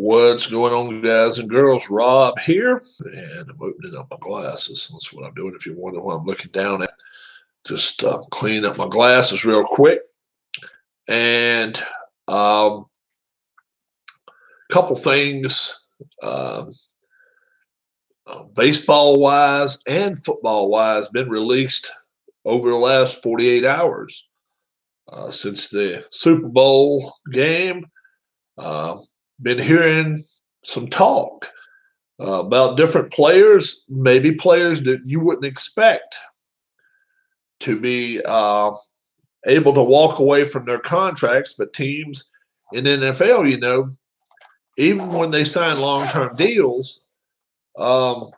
What's going on, guys and girls? Rob here, and I'm opening up my glasses. That's what I'm doing. If you wonder what I'm looking down at, just cleaning up my glasses real quick. And a couple things, uh, baseball wise and football wise, been released over the last 48 hours since the Super Bowl game. Uh, been hearing some talk about different players, maybe players that you wouldn't expect to be able to walk away from their contracts, but teams in the NFL, even when they sign long-term deals, um,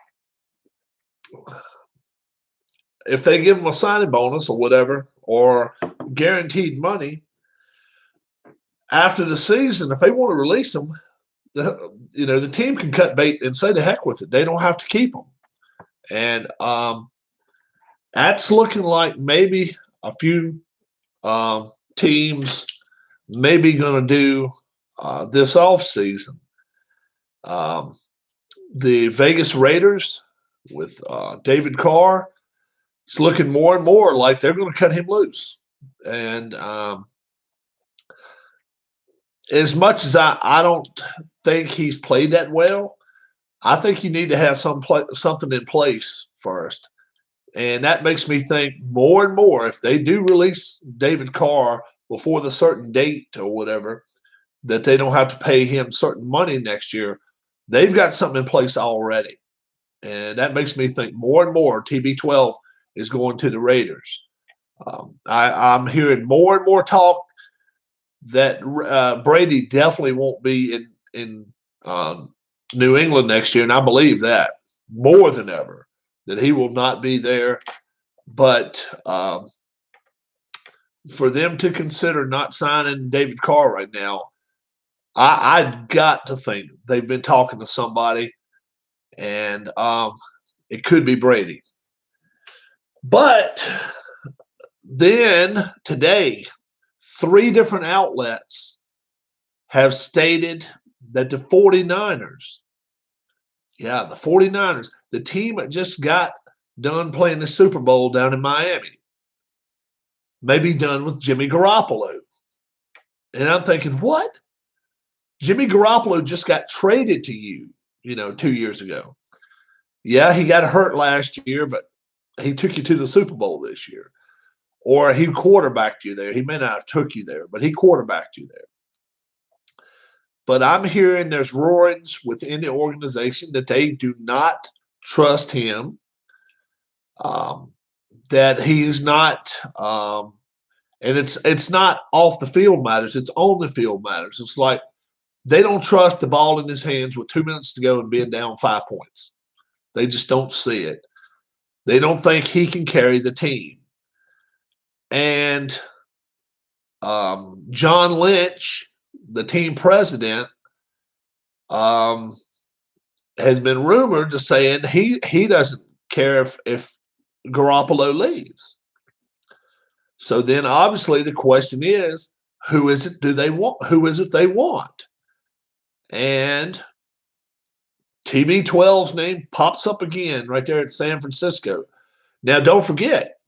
if they give them a signing bonus or whatever, or guaranteed money after the season, if they want to release them, the team can cut bait and say the heck with it. They don't have to keep them. And that's looking like maybe a few teams maybe going to do this offseason. The Vegas Raiders with David Carr, it's looking more and more like they're going to cut him loose. And as much as I don't think he's played that well, I think you need to have something in place first. And that makes me think more and more, if they do release David Carr before the certain date or whatever, that they don't have to pay him certain money next year, they've got something in place already. And that makes me think more and more TB12 is going to the Raiders. I'm hearing more and more talk that Brady definitely won't be in New England next year, and I believe that more than ever, that he will not be there. But for them to consider not signing David Carr right now, I got to think they've been talking to somebody, and it could be Brady. But then today, 3 different outlets have stated that the 49ers, the 49ers, the team that just got done playing the Super Bowl down in Miami, may be done with Jimmy Garoppolo. And I'm thinking, what? Jimmy Garoppolo just got traded to you, 2 years ago. Yeah, he got hurt last year, but he took you to the Super Bowl this year. Or he quarterbacked you there. He may not have took you there, but he quarterbacked you there. But I'm hearing there's roarings within the organization that they do not trust him, that he's not, and it's not off the field matters, it's on the field matters. It's like they don't trust the ball in his hands with 2 minutes to go and being down 5 points. They just don't see it. They don't think he can carry the team. And John Lynch, the team president, has been rumored to saying he doesn't care if Garoppolo leaves. So then obviously the question is, who is it they want? And TB12's name pops up again right there at San Francisco. Now, don't forget,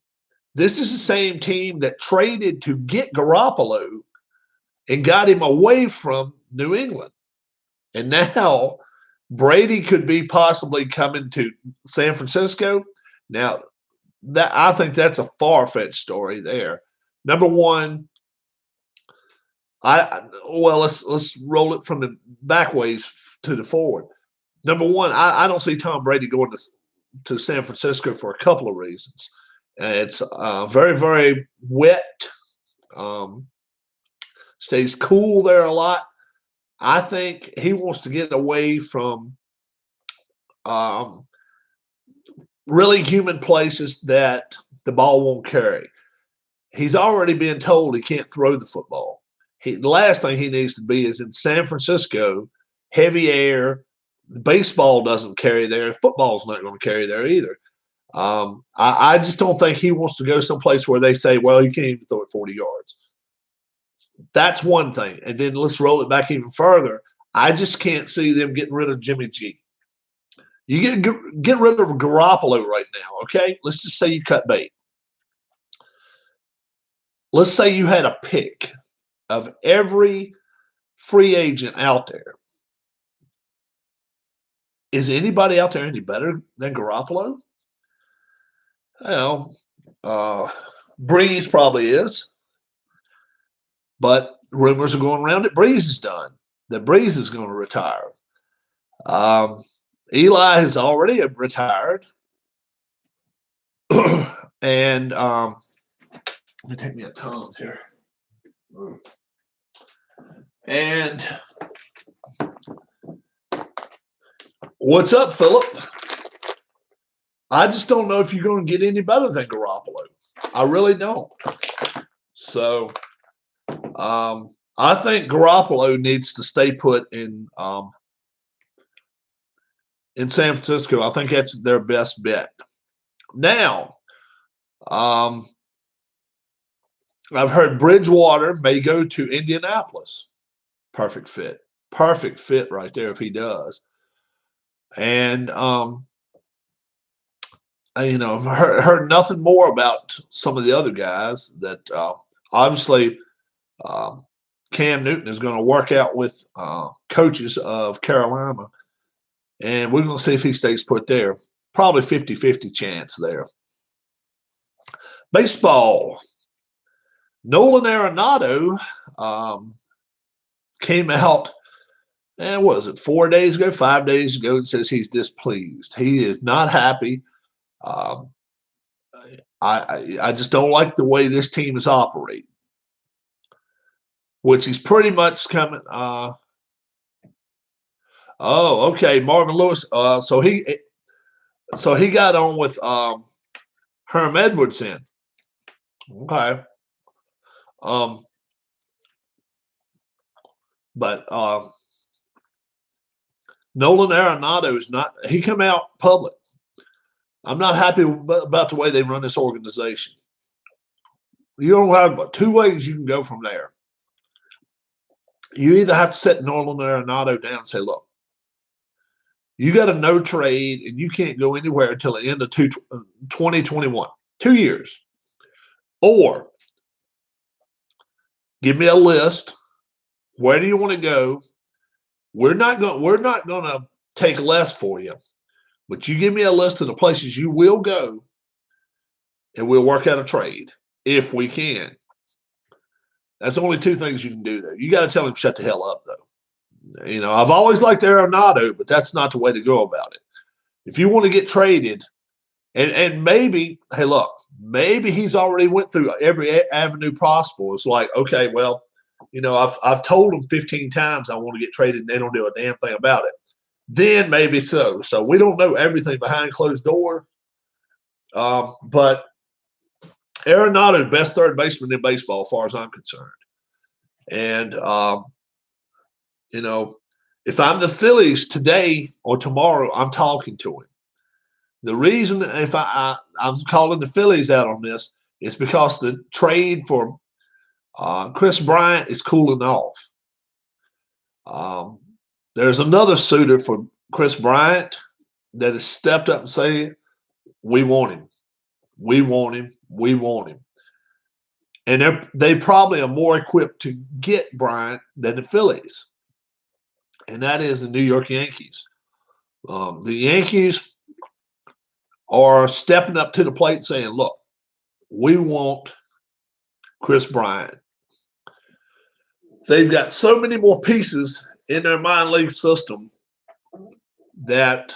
this is the same team that traded to get Garoppolo and got him away from New England. And now Brady could be possibly coming to San Francisco. Now, I think that's a far-fetched story there. Number one, let's roll it from the back ways to the forward. Number one, I don't see Tom Brady going to San Francisco for a couple of reasons. It's very, very wet. Stays cool there a lot. I think he wants to get away from really humid places that the ball won't carry. He's already been told he can't throw the football. The last thing he needs to be is in San Francisco, heavy air. The baseball doesn't carry there. Football's not going to carry there either. I just don't think he wants to go someplace where they say, well, you can't even throw it 40 yards. That's one thing. And then let's roll it back even further. I just can't see them getting rid of Jimmy G. You get rid of Garoppolo right now, okay? Let's just say you cut bait. Let's say you had a pick of every free agent out there. Is anybody out there any better than Garoppolo? Well, Breeze probably is, but rumors are going around that Breeze is done, that Breeze is going to retire. Eli has already retired. And let me take me a Tums here. And what's up, Philip? I just don't know if you're going to get any better than Garoppolo. I really don't. So I think Garoppolo needs to stay put in San Francisco. I think that's their best bet. Now, I've heard Bridgewater may go to Indianapolis. Perfect fit. Perfect fit right there if he does. And I've heard nothing more about some of the other guys that obviously Cam Newton is going to work out with coaches of Carolina. And we're going to see if he stays put there. Probably 50-50 chance there. Baseball. Nolan Arenado came out, and what was it, 4 days ago, 5 days ago, and says he's displeased. He is not happy. I just don't like the way this team is operating, which he's pretty much coming. Okay, Marvin Lewis. So he got on with Herm Edwardson. Okay. But Nolan Arenado is not. He come out public. I'm not happy about the way they run this organization. You don't have but two ways you can go from there. You either have to set Nolan Arenado down and say, look, you got a no trade and you can't go anywhere until the end of 2021, 2 years. Or give me a list. Where do you want to go? We're not going to take less for you, but you give me a list of the places you will go, and we'll work out a trade if we can. That's only two things you can do there. You got to tell him shut the hell up, though. I've always liked Arenado, but that's not the way to go about it. If you want to get traded, and maybe, hey, look, maybe he's already went through every avenue possible. It's like, okay, well, I've told them 15 times I want to get traded, and they don't do a damn thing about it. Then maybe so. So we don't know everything behind closed door. But Arenado, best third baseman in baseball, as far as I'm concerned. And if I'm the Phillies today or tomorrow, I'm talking to him. The reason if I'm calling the Phillies out on this is because the trade for Chris Bryant is cooling off. There's another suitor for Chris Bryant that has stepped up and said, we want him. We want him. We want him. And they probably are more equipped to get Bryant than the Phillies. And that is the New York Yankees. The Yankees are stepping up to the plate saying, look, we want Chris Bryant. They've got so many more pieces in their minor league system that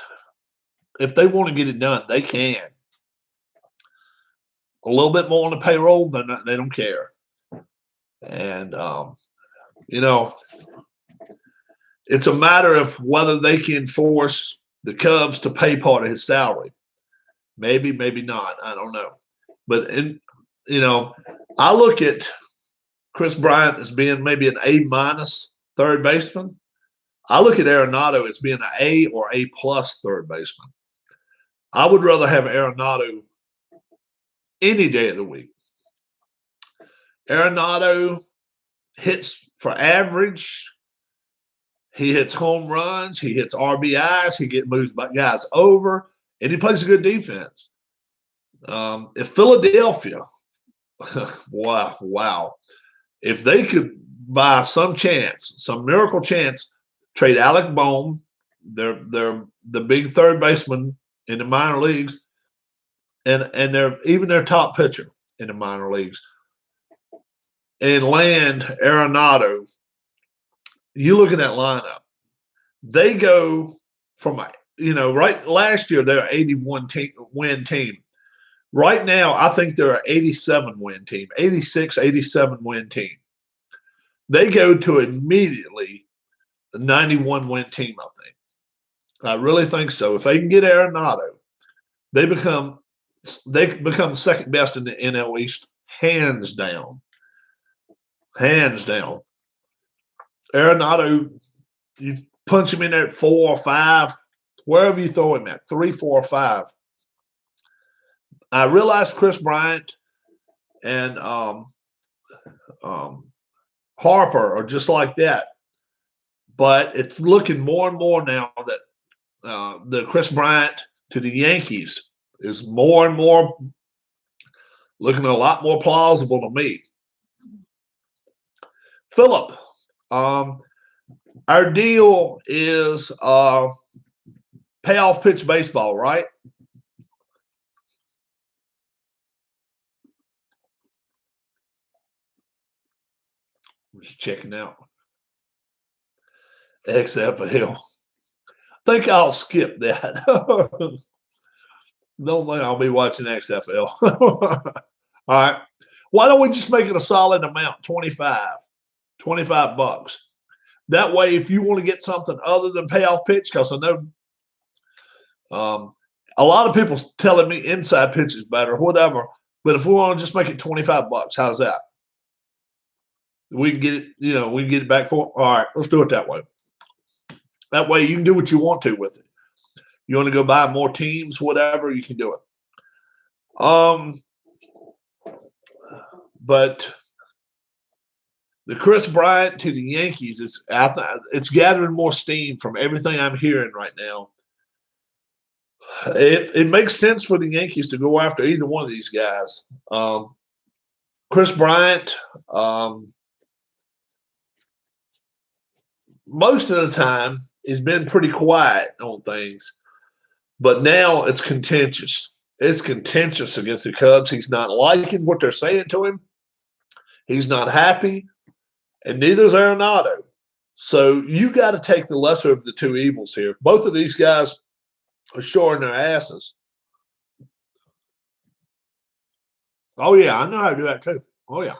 if they want to get it done, they can. A little bit more on the payroll, they don't care. And, it's a matter of whether they can force the Cubs to pay part of his salary. Maybe, maybe not. I don't know. But, I look at Chris Bryant as being maybe an A-minus third baseman. I look at Arenado as being an A or A-plus third baseman. I would rather have Arenado any day of the week. Arenado hits for average. He hits home runs. He hits RBIs. He moves guys over, and he plays a good defense. If Philadelphia, wow, if they could by some chance, some miracle chance, trade Alec Bohm, they're the big third baseman in the minor leagues, and they're even their top pitcher in the minor leagues, and land Arenado, you look at that lineup. They go from right last year they're an 81 win team. Right now, I think they're an 87 win team, 86, 87 win team. They go to immediately a 91 win team, I think. I really think so. If they can get Arenado, they become second best in the NL East, hands down. Hands down. Arenado, you punch him in there at 4 or 5, wherever you throw him at, 3, 4, or 5. I realize Chris Bryant and Harper are just like that, but it's looking more and more now that the Chris Bryant to the Yankees is more and more looking a lot more plausible to me. Philip, our deal is payoff pitch baseball, right? I'm just checking out XFL. I think I'll skip that. Don't think I'll be watching XFL. All right. Why don't we just make it a solid amount, 25 bucks. That way, if you want to get something other than payoff pitch, because I know a lot of people telling me inside pitch is better, whatever. But if we want to just make it 25 bucks, how's that? We can get it, we can get it back for. All right, let's do it that way. That way you can do what you want to with it. You want to go buy more teams, whatever, you can do it. But the Chris Bryant to the Yankees it's gathering more steam from everything I'm hearing right now. It makes sense for the Yankees to go after either one of these guys. Chris Bryant, most of the time, has been pretty quiet on things, but now it's contentious. It's contentious against the Cubs. He's not liking what they're saying to him. He's not happy, and neither is Arenado. So you got to take the lesser of the two evils here. Both of these guys are showing their asses. Oh, yeah, I know how to do that too. Oh, yeah.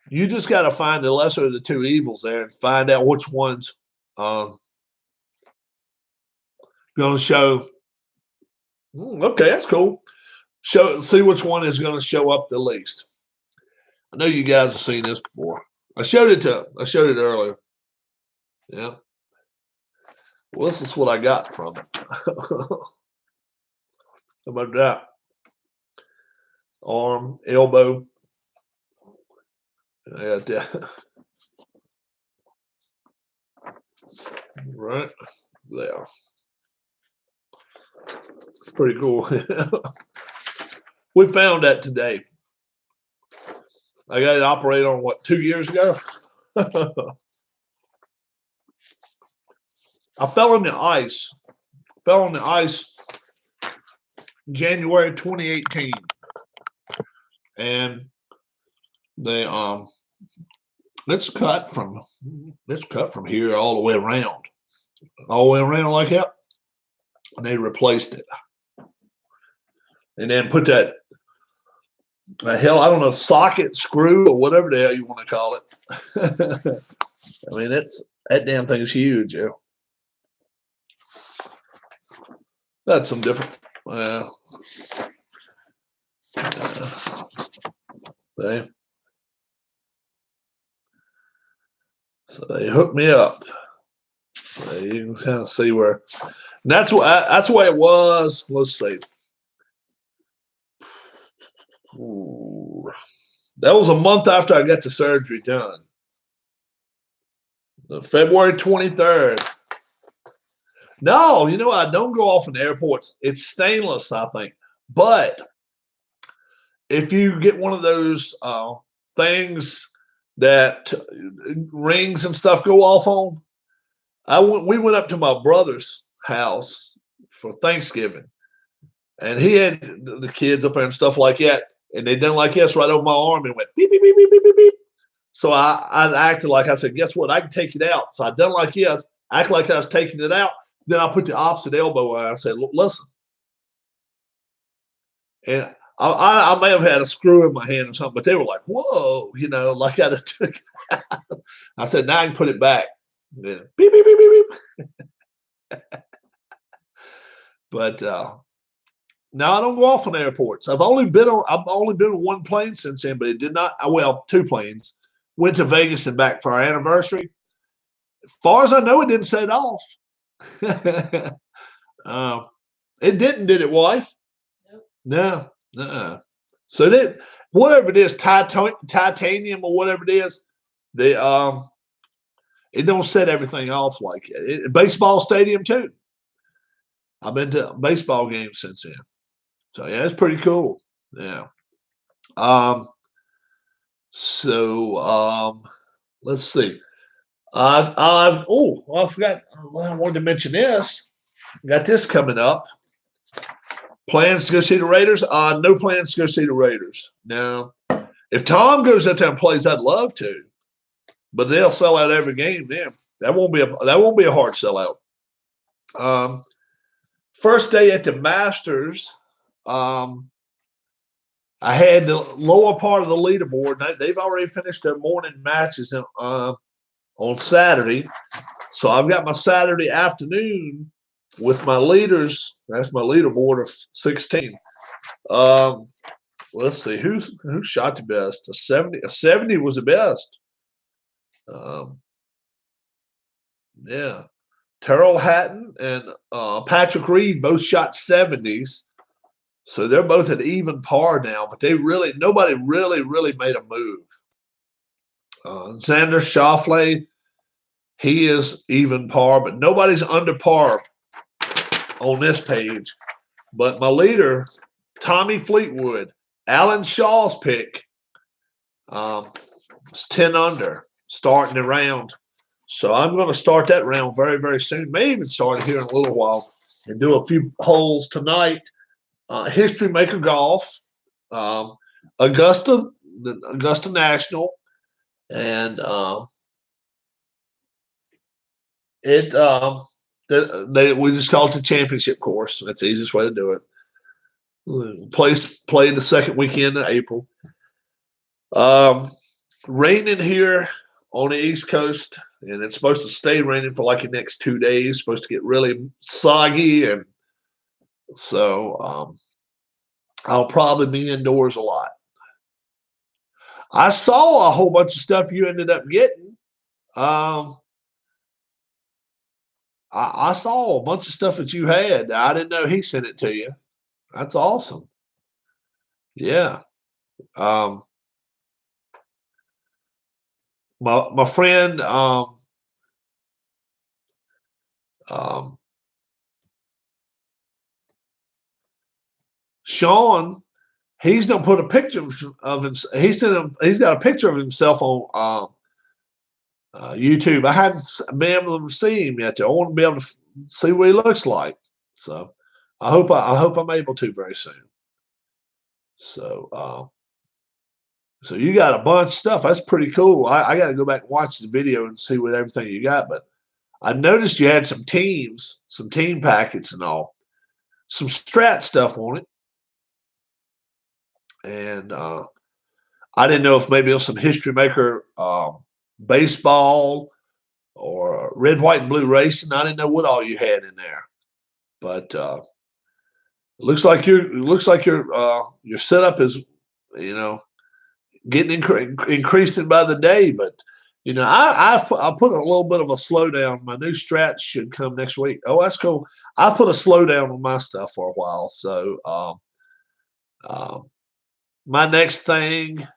You just got to find the lesser of the two evils there and find out which one's going to show. Okay, that's cool. See which one is going to show up the least. I know you guys have seen this before. I showed it earlier. Yeah. Well, this is what I got from it. How about that? Arm, elbow. I got that. Right there. Pretty cool. We found that today. I got it operated on 2 years ago? I fell in the ice. January 2018. And they it's cut from here all the way around. All the way around like that. And they replaced it. And then put that I don't know, socket, screw, or whatever the hell you want to call it. I mean, that damn thing's huge, yeah. That's some different. So they hooked me up. So you can kind of see where. That's the way it was. Let's see. Ooh. That was a month after I got the surgery done. February 23rd. No, you know, I don't go off in airports. It's stainless, I think. But if you get one of those things that rings and stuff go off on, we went up to my brother's house for Thanksgiving, and he had the kids up there and stuff like that, and they done like this right over my arm and went beep beep beep beep beep beep beep. So I acted like I said, guess what? I can take it out. So I done like this, act like I was taking it out. Then I put the opposite elbow and I said, listen. And I may have had a screw in my hand or something, but they were like, whoa, you know, like I took it out. I said, now I can put it back. Yeah. Beep, beep, beep, beep, beep. But now I don't go off on airports. I've only been on one plane since then, but it did not, well, two planes. Went to Vegas and back for our anniversary. As far as I know, it didn't set off. It didn't, did it, wife? Nope. No. So that whatever it is, titanium or whatever it is, they it don't set everything off like it. Baseball stadium too. I've been to baseball games since then. So yeah, it's pretty cool. Yeah. So let's see. I forgot. I wanted to mention this. Got this coming up. Plans to go see the Raiders? No plans to go see the Raiders. No. If Tom goes out there and plays, I'd love to, but they'll sell out every game. Then that won't be a hard sellout. First day at the Masters, I had the lower part of the leaderboard. They've already finished their morning matches on Saturday, so I've got my Saturday afternoon with my leaders. That's my leaderboard of 16. Let's see who shot the best. A 70. A 70 was the best. Yeah. Terrell Hatton and Patrick Reed both shot 70s. So they're both at even par now, but nobody really made a move. Xander Schauffele, he is even par, but nobody's under par on this page. But my leader, Tommy Fleetwood, Alan Shaw's pick, 10 under, starting the round. So I'm going to start that round very, very soon. May even start it here in a little while and do a few holes tonight. History Maker Golf, Augusta National, and we just call it the championship course. That's the easiest way to do it. Play the second weekend in April. Raining here on the East Coast, and it's supposed to stay raining for like the next 2 days. It's supposed to get really soggy, and so I'll probably be indoors a lot. I saw a whole bunch of stuff you ended up getting. I saw a bunch of stuff that you had. I didn't know he sent it to you. That's awesome. Yeah. My friend Sean, he's gonna put a picture of him. He's got a picture of himself on YouTube. I haven't been able to see him yet. I want to be able to see what he looks like. So I hope I'm able to very soon. So so you got a bunch of stuff. That's pretty cool. I got to go back and watch the video and see what everything you got. But I noticed you had some team packets and all, some strat stuff on it. And I didn't know if maybe it was some History Maker baseball or red, white, and blue racing. I didn't know what all you had in there, but it looks like your setup is, you know, getting increasing by the day. But you know, I put a little bit of a slowdown. My new strat should come next week. Oh, that's cool. I put a slowdown on my stuff for a while, so my next thing,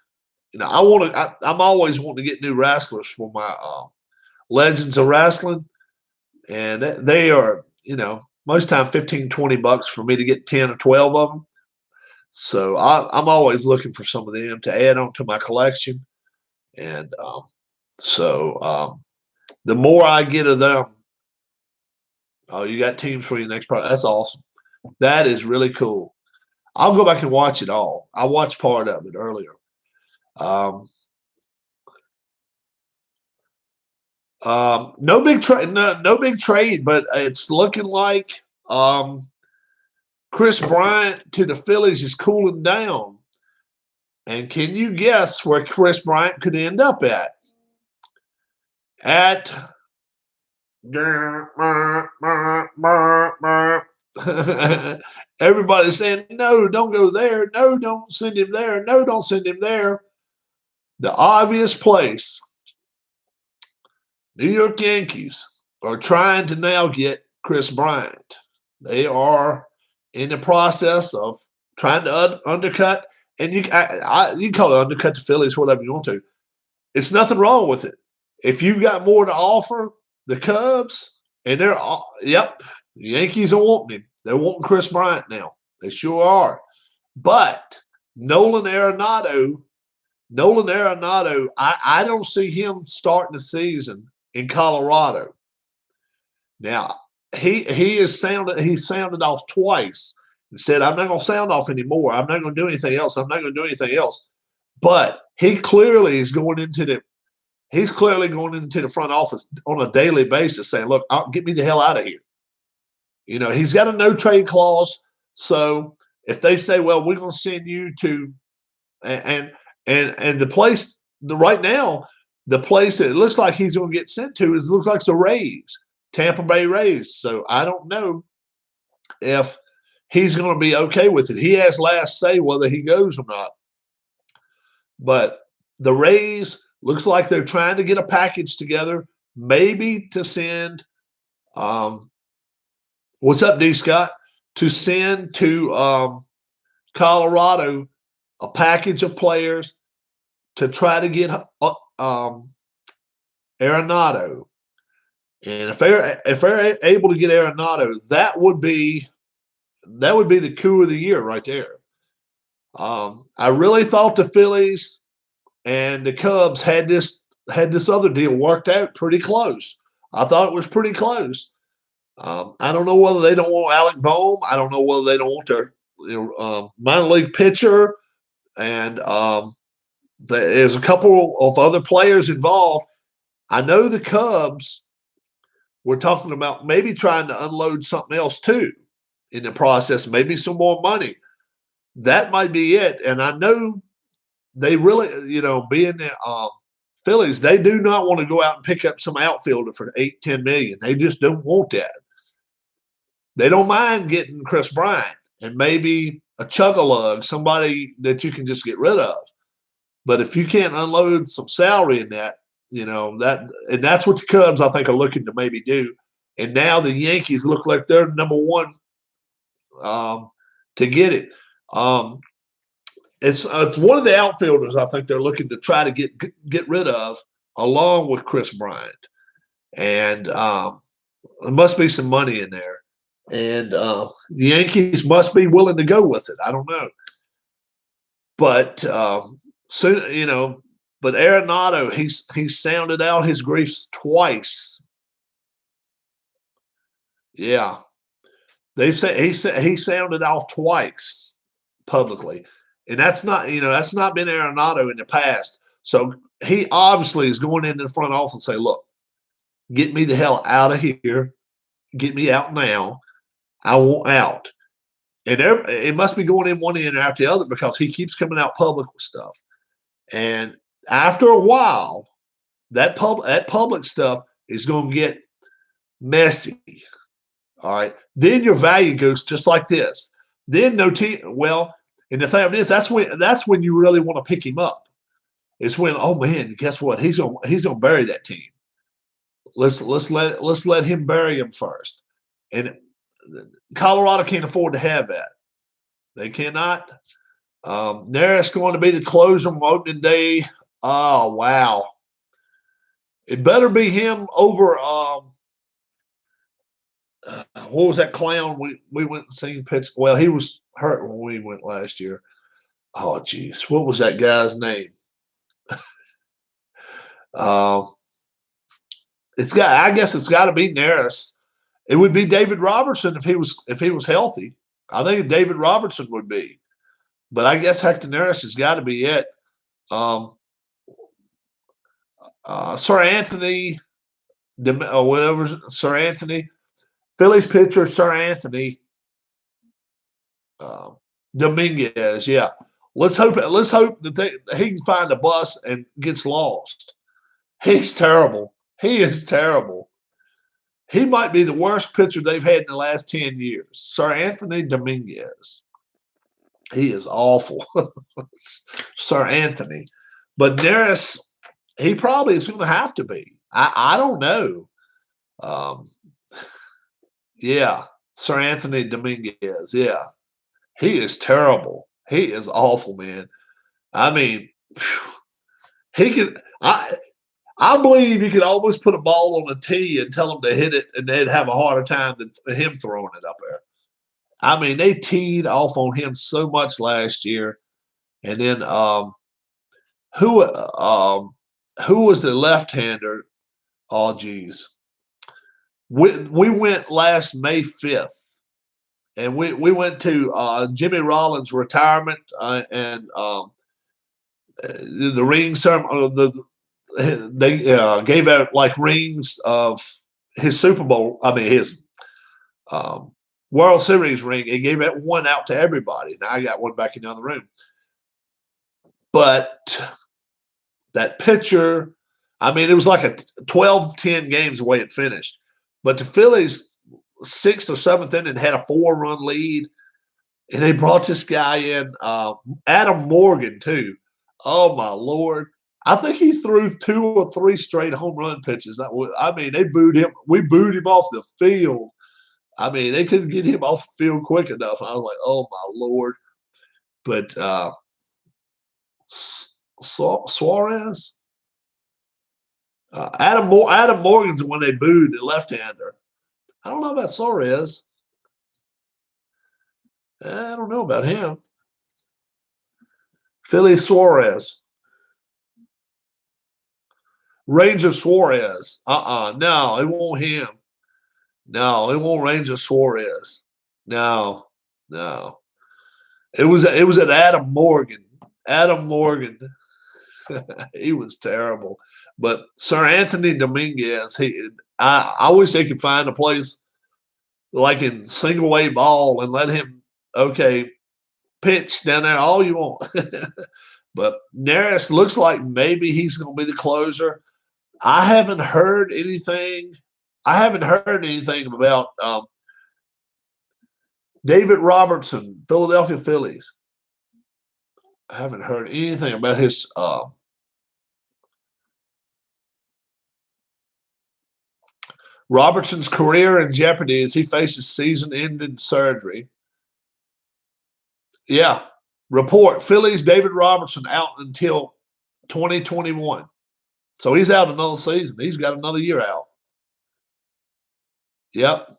I want to. I'm always wanting to get new wrestlers for my Legends of Wrestling, and they are, most time 15, $20 for me to get 10 or 12 of them. So I'm always looking for some of them to add on to my collection, and the more I get of them, oh, you got teams for your next part. That's awesome. That is really cool. I'll go back and watch it all. I watched part of it earlier. Um, no big trade, no big trade, but it's looking like Chris Bryant to the Phillies is cooling down. And can you guess where Chris Bryant could end up at? Everybody's saying, no, don't go there. No, don't send him there. No, don't send him there. The obvious place, New York Yankees are trying to now get Chris Bryant. They are in the process of trying to undercut, and you call it undercut the Phillies, whatever you want to. It's nothing wrong with it. If you've got more to offer, the Cubs, and the Yankees are wanting him. They're wanting Chris Bryant now. They sure are. But Nolan Arenado, I don't see him starting the season in Colorado. Now, he's sounded off twice and said, I'm not going to sound off anymore. I'm not going to do anything else. I'm not going to do anything else. But he's clearly going into the front office on a daily basis saying, look, get me the hell out of here. He's got a no trade clause. So if they say, well, we're going to send you to and the place right now, the place that it looks like he's going to get sent to looks like the Rays, Tampa Bay Rays. So I don't know if he's going to be okay with it. He has last say whether he goes or not. But the Rays looks like they're trying to get a package together, maybe to send what's up, D. Scott? To send to Colorado a package of players to try to get Arenado. And if they're able to get Arenado, that would be the coup of the year right there. I really thought the Phillies and the Cubs had this other deal worked out pretty close. I thought it was pretty close. I don't know whether they don't want Alec Bohm. I don't know whether they don't want their minor league pitcher. And there's a couple of other players involved. I know the Cubs were talking about maybe trying to unload something else too in the process, maybe some more money. That might be it. And I know they really, being the Phillies, they do not want to go out and pick up some outfielder for 8-10 million. They just don't want that. They don't mind getting Chris Bryant and maybe a chug-a-lug, somebody that you can just get rid of. But if you can't unload some salary in that, and that's what the Cubs, I think, are looking to maybe do. And now the Yankees look like they're number one to get it. It's one of the outfielders I think they're looking to try to get rid of, along with Chris Bryant. And there must be some money in there. And the Yankees must be willing to go with it. I don't know. But soon, but Arenado, he's sounded out his griefs twice. Yeah. They say he sounded off twice publicly. And that's not been Arenado in the past. So he obviously is going into the front office and say, look, get me the hell out of here. Get me out now. I want out. And it must be going in one end or out the other because he keeps coming out public with stuff. And after a while, that public stuff is going to get messy. All right. Then your value goes just like this. Then no team. Well, and the thing of this, that's when you really want to pick him up. It's when, oh man, guess what? He's gonna bury that team. Let's let him bury him first. And Colorado can't afford to have that. They cannot. Neris going to be the closer on opening day. Oh, wow. It better be him over what was that clown we went and seen pitch? Well, he was hurt when we went last year. Oh, geez. What was that guy's name? Uh, I guess it's got to be Neris. It would be David Robertson if he was healthy. I think David Robertson would be. But I guess Hector Neris has got to be it. Sir Anthony, or whatever, Sir Anthony, Phillies pitcher, Sir Anthony Dominguez. Yeah, let's hope that he can find a bus and gets lost. He's terrible. He is terrible. He might be the worst pitcher they've had in the last 10 years. Sir Anthony Dominguez. He is awful. Sir Anthony. But Neris, he probably is going to have to be. I don't know. Yeah. Sir Anthony Dominguez. Yeah. He is terrible. He is awful, man. I mean, he can. I believe you could almost put a ball on a tee and tell them to hit it, and they'd have a harder time than him throwing it up there. I mean, they teed off on him so much last year, and then who was the left-hander? Oh, geez, we went last May 5th, and we went to Jimmy Rollins' retirement and the ring ceremony. They gave out like rings of his Super Bowl. I mean, his World Series ring. He gave that one out to everybody. Now I got one back in the other room. But that pitcher, I mean, it was like a 12-10 games the way it finished. But the Phillies, 6th or 7th inning, had a 4-run lead. And they brought this guy in, Adam Morgan, too. Oh, my Lord. I think he threw 2 or 3 straight home run pitches. I mean, they booed him. We booed him off the field. I mean, they couldn't get him off the field quick enough. I was like, oh, my Lord. But Suarez? Adam Morgan's the one they booed, the left-hander. I don't know about Suarez. I don't know about him. Philly Suarez. Ranger Suarez. No, it won't him. No, it won't Ranger Suarez. No. It was at Adam Morgan. Adam Morgan. He was terrible. But Sir Anthony Dominguez, I wish they could find a place like in single A ball and let him pitch down there all you want. But Neris looks like maybe he's going to be the closer. I haven't heard anything about David Robertson, Philadelphia Phillies. I haven't heard anything about his Robertson's career in jeopardy as he faces season-ending surgery. Yeah. Report, Phillies David Robertson out until 2021. So he's out another season. He's got another year out. Yep.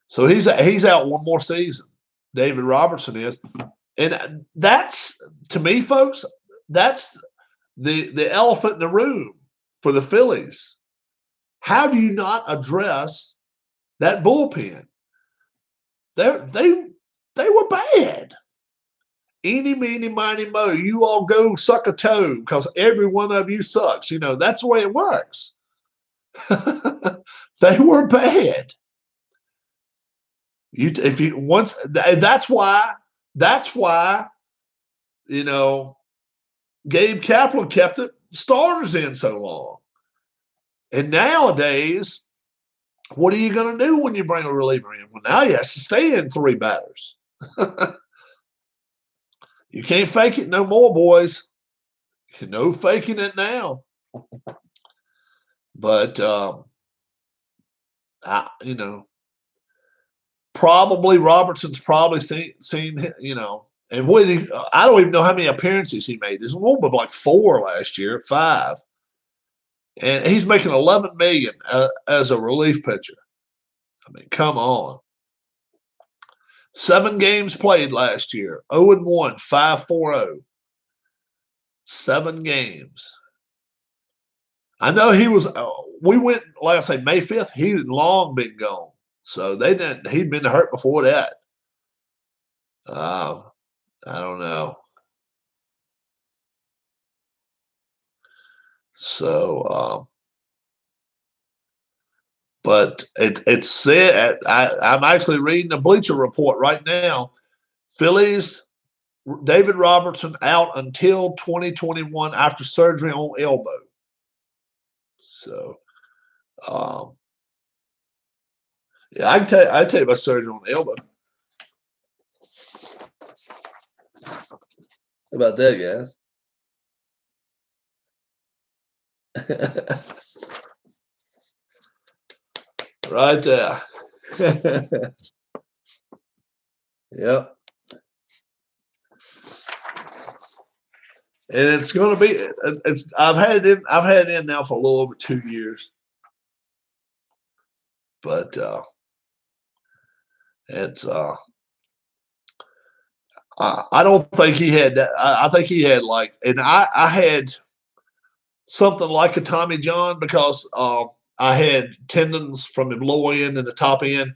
So he's out one more season. David Robertson is. And that's, to me, folks, that's the elephant in the room for the Phillies. How do you not address that bullpen? They were bad. Eeny, meeny, miny, mo. You all go suck a toe because every one of you sucks. You know, that's the way it works. They were bad. That's why, you know, Gabe Kapler kept the starters in so long. And nowadays, what are you going to do when you bring a reliever in? Well, now he has to stay in 3 batters. You can't fake it no more, boys. No faking it now. But, probably Robertson's probably seen and I don't even know how many appearances he made. There's a little bit like 4 last year, 5, and he's making $11 million as a relief pitcher. I mean, come on. 7 games played last year, 0-1, 5.40. 7 games. I know he was. We went, like I say, May 5th. He'd long been gone, so they didn't. He'd been hurt before that. I don't know. So, but it's said. I'm actually reading a Bleacher Report right now. Phillies, David Robertson out until 2021 after surgery on elbow. So, yeah, I tell you about surgery on the elbow. How about that, guys? Right there. Yep. And it's going to be. I've had it in now for a little over 2 years, but it's. I don't think he had that. I think he had and I had something like a Tommy John because I had tendons from the lower end and the top end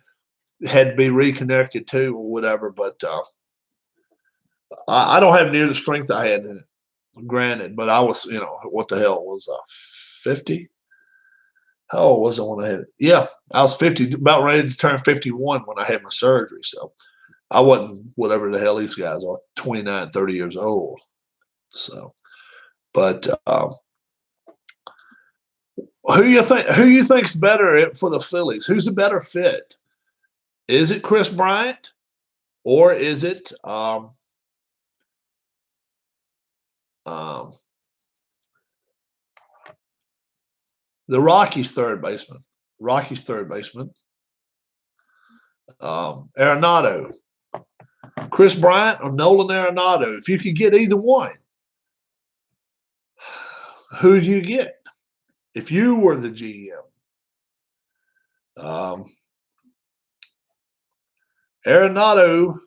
had to be reconnected too or whatever. But I don't have near the strength I had in it, granted. But I was, what the hell was 50? How old was I when I had it? Yeah, I was 50, about ready to turn 51 when I had my surgery. So I wasn't whatever the hell these guys are, 29, 30 years old. So, but who you think's better for the Phillies? Who's a better fit? Is it Chris Bryant or is it the Rockies' third baseman? Arenado. Chris Bryant or Nolan Arenado? If you could get either one, who do you get? If you were the GM, Arenado,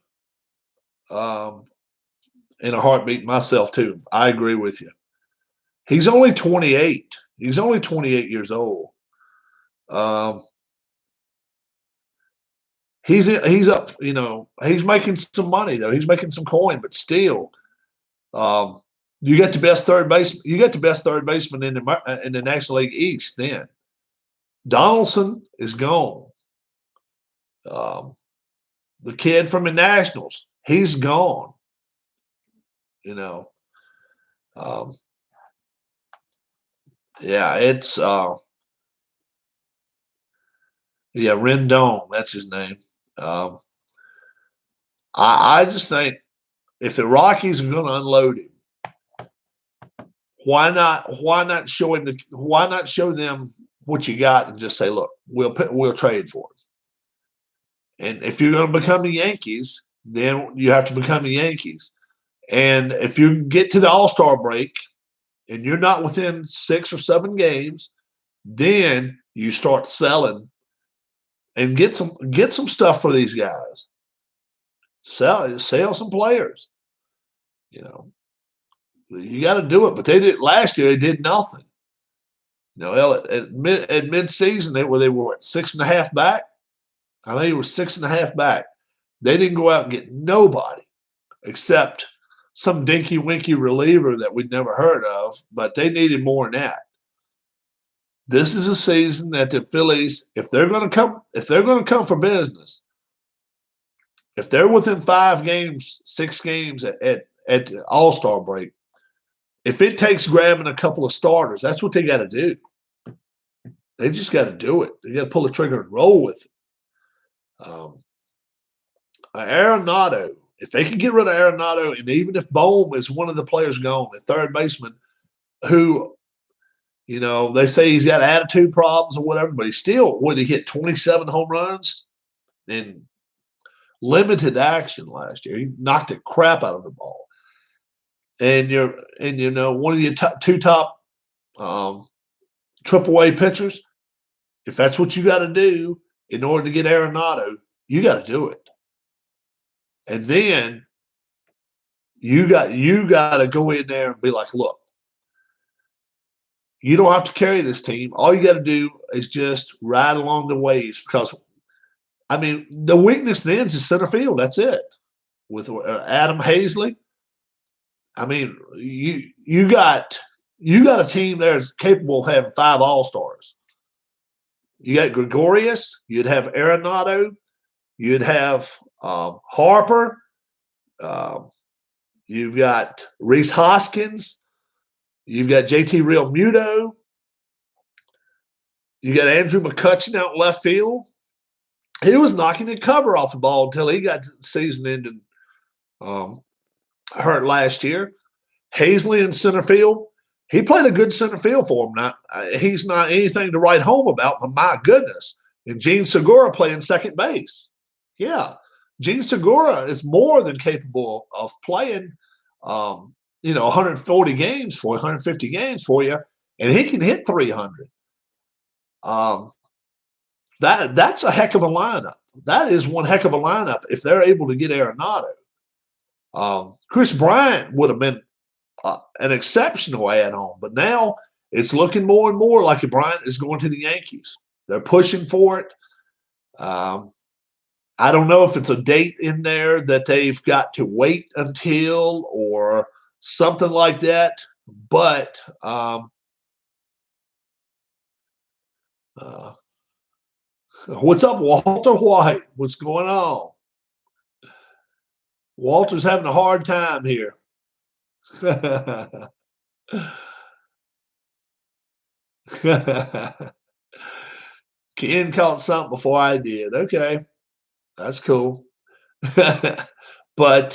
in a heartbeat, myself too. I agree with you. He's only 28. He's only 28 years old. He's up. He's making some money though. He's making some coin, but still, you got the best third baseman. You got the best third baseman in the National League East. Then Donaldson is gone. The kid from the Nationals, he's gone. Yeah, it's Rendon, that's his name. I just think if the Rockies are going to unload him, why not show them what you got and just say, look, we'll trade for him. And if you're going to become the Yankees, then you have to become the Yankees. And if you get to the All-Star break and you're not within 6 or 7 games, then you start selling and get some stuff for these guys. Sell some players. You got to do it. But they did last year. They did nothing. At mid-season they were what, 6.5 back. I think it was 6.5 back. They didn't go out and get nobody except some dinky-winky reliever that we'd never heard of. But they needed more than that. This is a season that the Phillies, if they're going to come for business, if they're within 5 games, 6 games at the All-Star break, if it takes grabbing a couple of starters, that's what they got to do. They just got to do it. They got to pull the trigger and roll with it. Arenado, if they can get rid of Arenado, and even if Bohm is one of the players gone, the third baseman, who, they say he's got attitude problems or whatever, but he still, he hit 27 home runs in limited action last year. He knocked the crap out of the ball. And one of your two top AAA pitchers, if that's what you got to do in order to get Arenado, you got to do it. And then you got to go in there and be like, look, you don't have to carry this team. All you got to do is just ride along the waves because, I mean, the weakness then is center field. That's it. With Adam Hazley, I mean, you got a team there that's capable of having 5 All-Stars. You got Gregorius. You'd have Arenado. You'd have Harper. You've got Reese Hoskins. You've got JT Realmuto. You got Andrew McCutcheon out in left field. He was knocking the cover off the ball until he got season-ending hurt last year. Hazley in center field. He played a good center field for him. He's not anything to write home about, but my goodness. And Gene Segura playing second base. Yeah, Gene Segura is more than capable of playing 140 games for you, 150 games for you, and he can hit 300. That's a heck of a lineup. That is one heck of a lineup if they're able to get Arenado. Chris Bryant would have been an exceptional add-on, but now it's looking more and more like Bryant is going to the Yankees. They're pushing for it. I don't know if it's a date in there that they've got to wait until or something like that, but what's up, Walter White? What's going on? Walter's having a hard time here. Ken caught something before I did. Okay, that's cool. But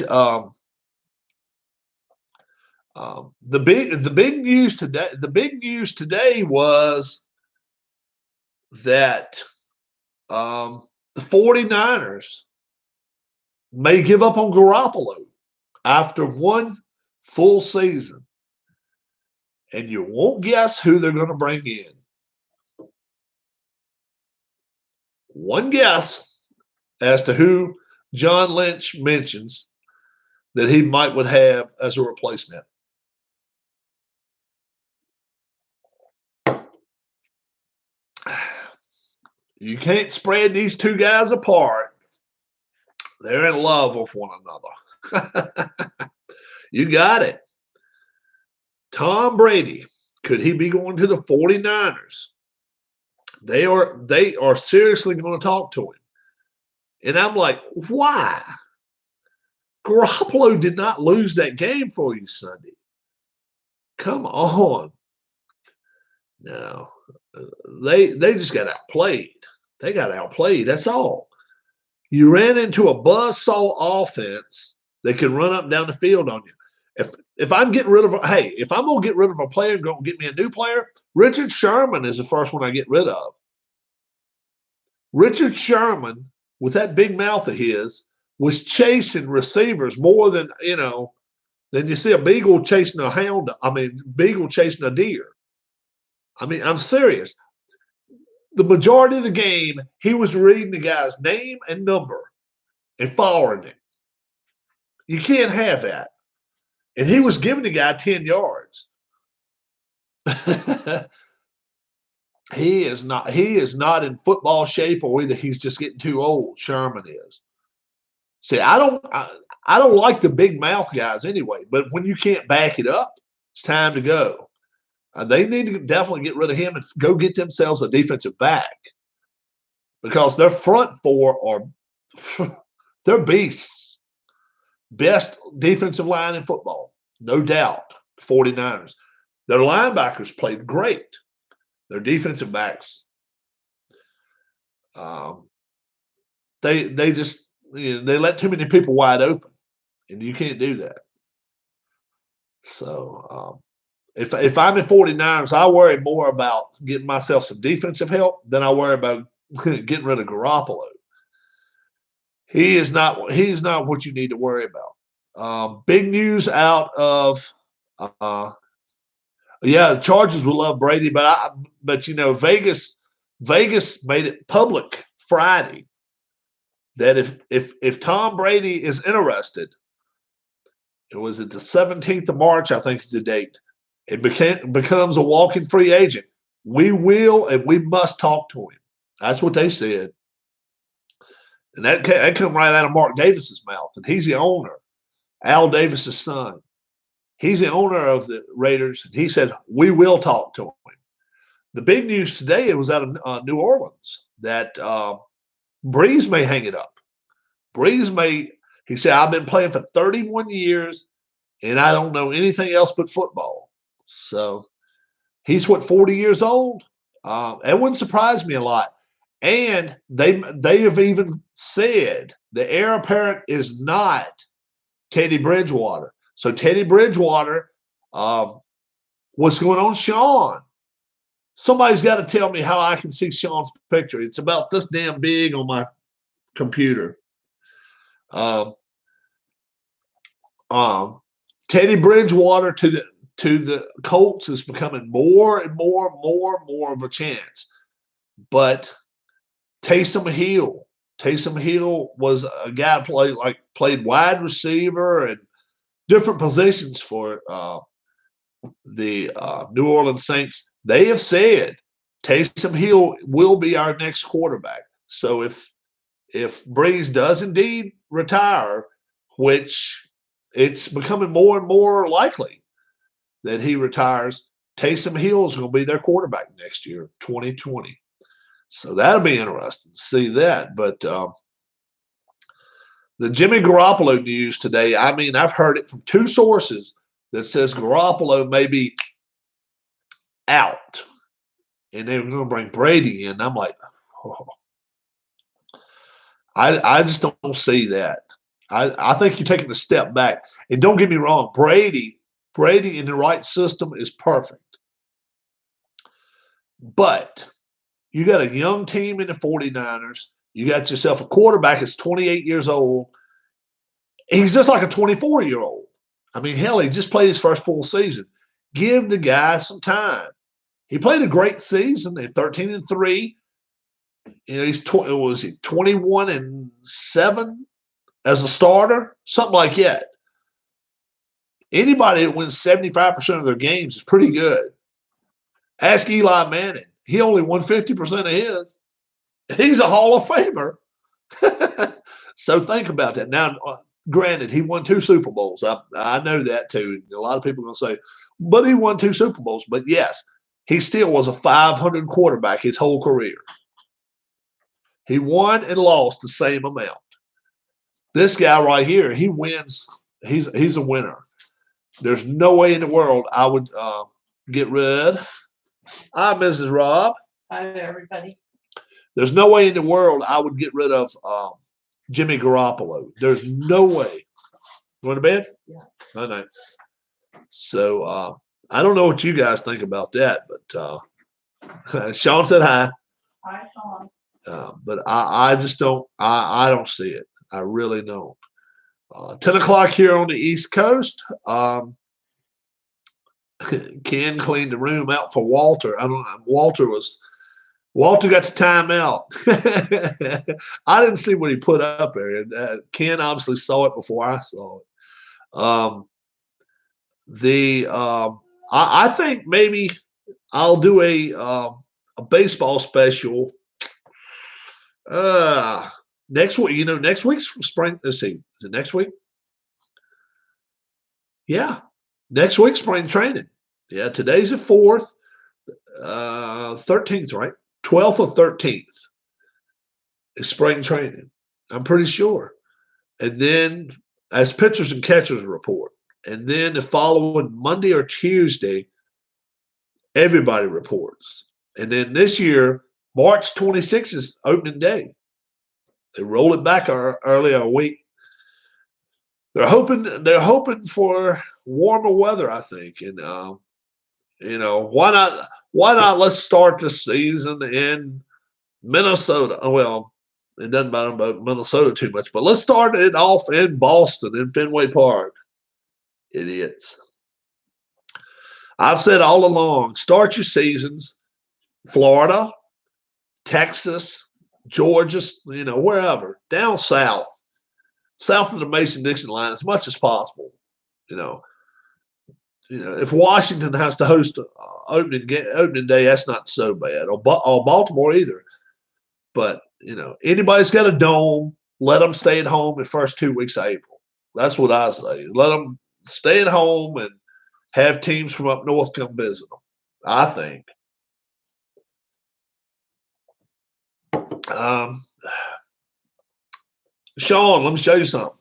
the big news today was that the 49ers may give up on Garoppolo after one full season. And you won't guess who they're going to bring in. One guess as to who John Lynch mentions that he would have as a replacement. You can't spread these two guys apart. They're in love with one another. You got it. Tom Brady, could he be going to the 49ers? They are seriously going to talk to him. And I'm like, why? Garoppolo did not lose that game for you Sunday. Come on. No. They just got outplayed. They got outplayed. That's all. You ran into a buzzsaw offense that can run up and down the field on you. If I'm getting rid of if I'm gonna get rid of a player and go get me a new player, Richard Sherman is the first one I get rid of. Richard Sherman, with that big mouth of his, was chasing receivers more than than you see a beagle chasing a hound. Beagle chasing a deer. I'm serious. The majority of the game, he was reading the guy's name and number and following him. You can't have that. And he was giving the guy 10 yards. He is not in football shape, or either he's just getting too old. Sherman is. See, I don't like the big mouth guys anyway, but when you can't back it up, it's time to go. They need to definitely get rid of him and go get themselves a defensive back, because their front four they're beasts. Best defensive line in football, no doubt. 49ers. Their linebackers played great. Their defensive backs, they just they let too many people wide open, and you can't do that. So if I'm in 49ers, I worry more about getting myself some defensive help than I worry about getting rid of Garoppolo. He is not. He is not what you need to worry about. Big news out of yeah, the Chargers will love Brady, but Vegas made it public Friday that if Tom Brady is interested, it was at the 17th of March, I think is the date. It becomes a walking free agent. We will and we must talk to him. That's what they said, and that come right out of Mark Davis's mouth, and he's the owner, Al Davis's son. He's the owner of the Raiders, and he said we will talk to him. The big news today, it was out of New Orleans that Breeze may hang it up. Breeze may, he said, I've been playing for 31 years and I don't know anything else but football. So he's 40 years old. That wouldn't surprise me a lot. And they have even said the heir apparent is not Teddy Bridgewater. So Teddy Bridgewater, what's going on, Sean? Somebody's got to tell me how I can see Sean's picture. It's about this damn big on my computer. Teddy Bridgewater to the Colts is becoming more and more of a chance. But Taysom Hill was a guy played wide receiver and different positions for the New Orleans Saints. They have said Taysom Hill will be our next quarterback. So if Breeze does indeed retire, which it's becoming more and more likely that he retires, Taysom Hill is going to be their quarterback next year, 2020. So that'll be interesting to see that. But the Jimmy Garoppolo news today, I mean, I've heard it from two sources that says Garoppolo may be out and they're going to bring Brady in. I'm like, oh. I just don't see that. I think you're taking a step back. And don't get me wrong, Brady in the right system is perfect. But you got a young team in the 49ers. You got yourself a quarterback that's 28 years old. He's just like a 24-year-old. I mean, hell, he just played his first full season. Give the guy some time. He played a great season. They're 13-3. You know, he's 21-7 as a starter, something like that. Anybody that wins 75% of their games is pretty good. Ask Eli Manning. He only won 50% of his. He's a Hall of Famer. So think about that. Now, granted, he won 2 Super Bowls. I know that too. A lot of people are going to say, but he won 2 Super Bowls. But yes, he still was a 500 quarterback his whole career. He won and lost the same amount. This guy right here, he wins. He's a winner. There's no way in the world I would get rid. Hi, Mrs. Rob. Hi, everybody. There's no way in the world I would get rid of Jimmy Garoppolo. There's no way. Going to bed? Yeah. No, no. So I don't know what you guys think about that, but Sean said hi. Hi, Sean. But I just don't. I don't see it. I really don't. 10 o'clock here on the East Coast. Ken cleaned the room out for Walter. I don't know. Walter got the timeout. I didn't see what he put up there. Ken obviously saw it before I saw it. I think maybe I'll do a baseball special next week. You know, next week's spring. Let's see. Is it next week? Yeah. Next week's spring training. Yeah, today's the 4th, 13th, right? 12th or 13th is spring training. I'm pretty sure. And then as pitchers and catchers report. And then the following Monday or Tuesday, everybody reports. And then this year, March 26th is opening day. They roll it back earlier a week. They're hoping for warmer weather, I think. And you know, why not let's start the season in Minnesota. Well, it doesn't matter about Minnesota too much. But let's start it off in Boston, in Fenway Park. Idiots. I've said all along, start your seasons, Florida, Texas, Georgia, wherever, down south of the Mason-Dixon line as much as possible. You know, if Washington has to host opening day, that's not so bad, or Baltimore either. But anybody's got a dome, let them stay at home the first 2 weeks of April. That's what I say. Let them stay at home and have teams from up north come visit them, I think. Sean, let me show you something.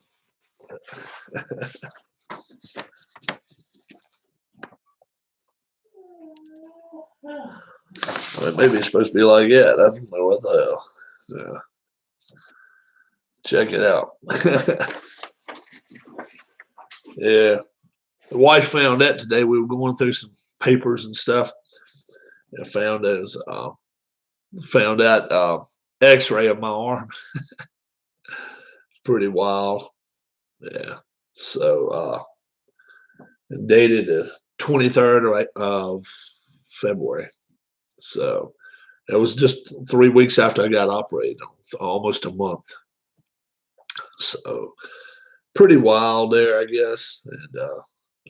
Maybe it's supposed to be like that. I don't know what the hell. Yeah. Check it out. Yeah. The wife found that today. We were going through some papers and stuff. And found out X-ray of my arm. Pretty wild. Yeah. So dated the 23rd of February. So it was just 3 weeks after I got operated, almost a month. So pretty wild there, I guess. And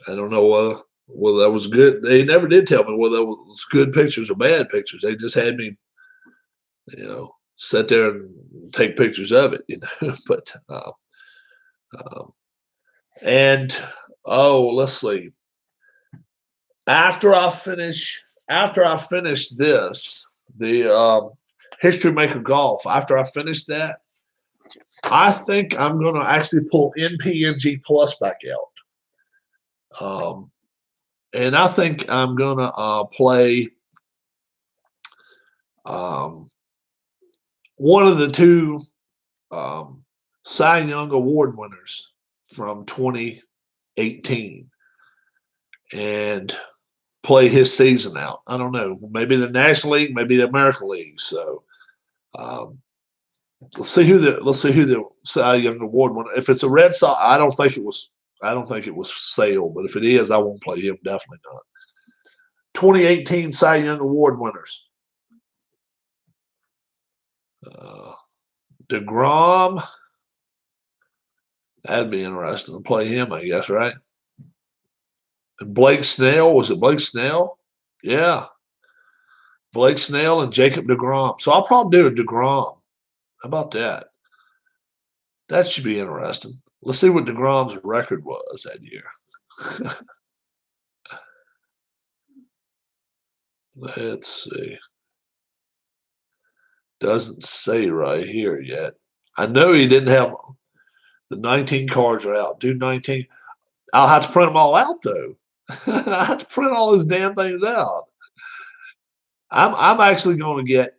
I don't know whether that was good. They never did tell me whether that was good pictures or bad pictures. They just had me, sit there and take pictures of it, But let's see. After I finish this, the History Maker Golf. After I finish that, I think I'm going to actually pull NPNG Plus back out. And I think I'm going to play one of the two Cy Young Award winners from 2018 and play his season out. I don't know. Maybe the National League, maybe the American League. So let's see who the Cy Young Award winner. If it's a Red Sox, I don't think it was Sale, but if it is, I won't play him. Definitely not. 2018 Cy Young Award winners. DeGrom. That'd be interesting to play him, I guess, right? And Blake Snell. Was it Blake Snell? Yeah. Blake Snell and Jacob DeGrom. So I'll probably do a DeGrom. How about that? That should be interesting. Let's see what DeGrom's record was that year. Let's see. Doesn't say right here yet. I know he didn't have the 19 cards are out. Do 19. I'll have to print them all out though. I have to print all those damn things out. I'm actually going to get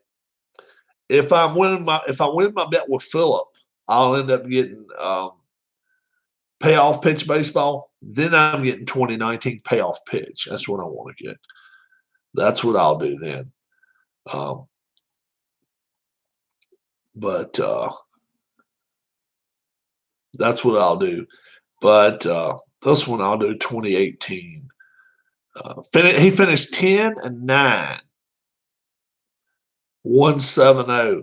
if I win my bet with Philip, I'll end up getting payoff pitch baseball. Then I'm getting 2019 payoff pitch. That's what I want to get. That's what I'll do then. But that's what I'll do. But this one I'll do 2018. He finished 10-9, 170.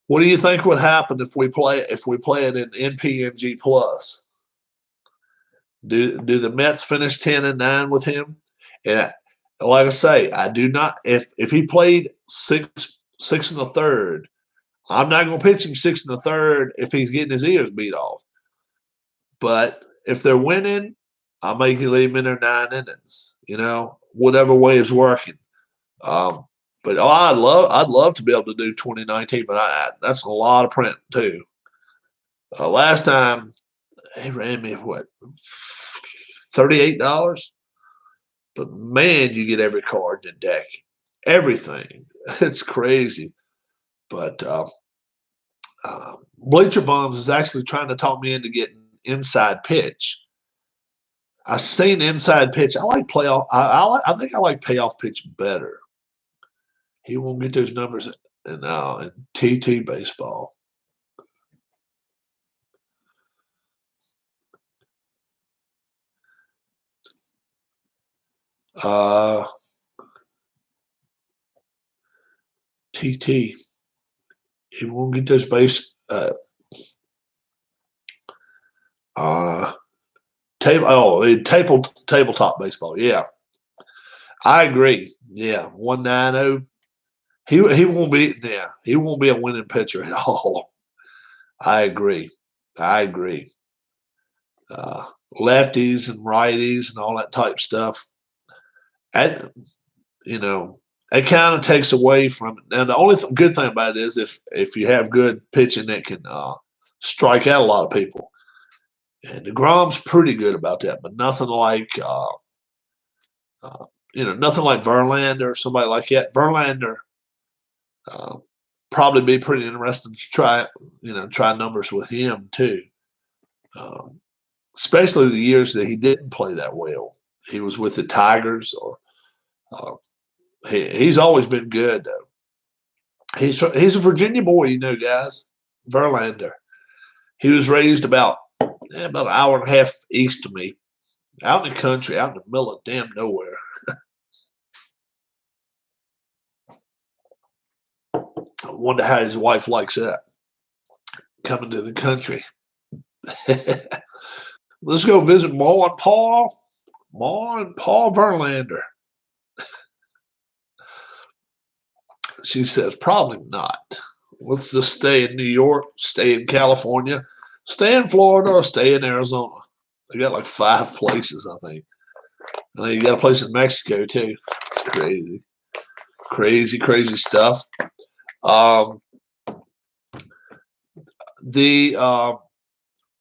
What do you think would happen if we play it in NPNG Plus? Do the Mets finish 10-9 with him? And like I say, I do not. If he played six and a third, I'm not going to pitch him 6 and a third if he's getting his ears beat off. But if they're winning, I may leave him in there 9 innings. Whatever way is working. But I'd love to be able to do 2019, but that's a lot of print too. Last time he ran me what $38, but man, you get every card in the deck, everything. It's crazy. But Bleacher Bums is actually trying to talk me into getting inside pitch. I've seen inside pitch. I like playoff. I think I like payoff pitch better. He won't get those numbers. in TT baseball. TT. He won't get those base. Tabletop baseball. Yeah, I agree. Yeah, 190. He won't be. Yeah, he won't be a winning pitcher at all. I agree. I agree. Lefties and righties and all that type stuff. And you know, it kind of takes away from it. Now, the only good thing about it is if you have good pitching that can strike out a lot of people. And DeGrom's pretty good about that, but nothing like nothing like Verlander or somebody like that. Verlander uh, probably be pretty interesting to try numbers with him too. Um, Especially the years that he didn't play that well. He was with the Tigers, or uh, he's always been good though. He's a Virginia boy, guys. Verlander. He was raised about an hour and a half east of me, out in the country, out in the middle of damn nowhere. I wonder how his wife likes that, coming to the country. Let's go visit Ma and Paul. Ma and Paul Verlander. She says, probably not. Let's just stay in New York, stay in California, stay in Florida, or stay in Arizona. They got like 5 places, I think. And then you got a place in Mexico, too. It's crazy. Crazy, crazy stuff.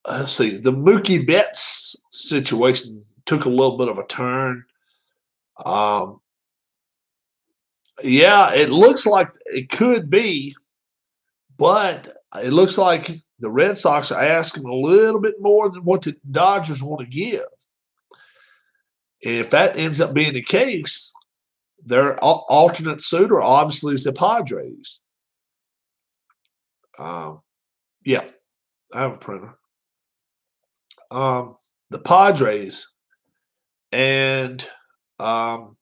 Let's see, the Mookie Betts situation took a little bit of a turn. Yeah, it looks like it could be, but it looks like the Red Sox are asking a little bit more than what the Dodgers want to give. And if that ends up being the case, their alternate suitor obviously is the Padres. Yeah, I have a printer. The Padres and the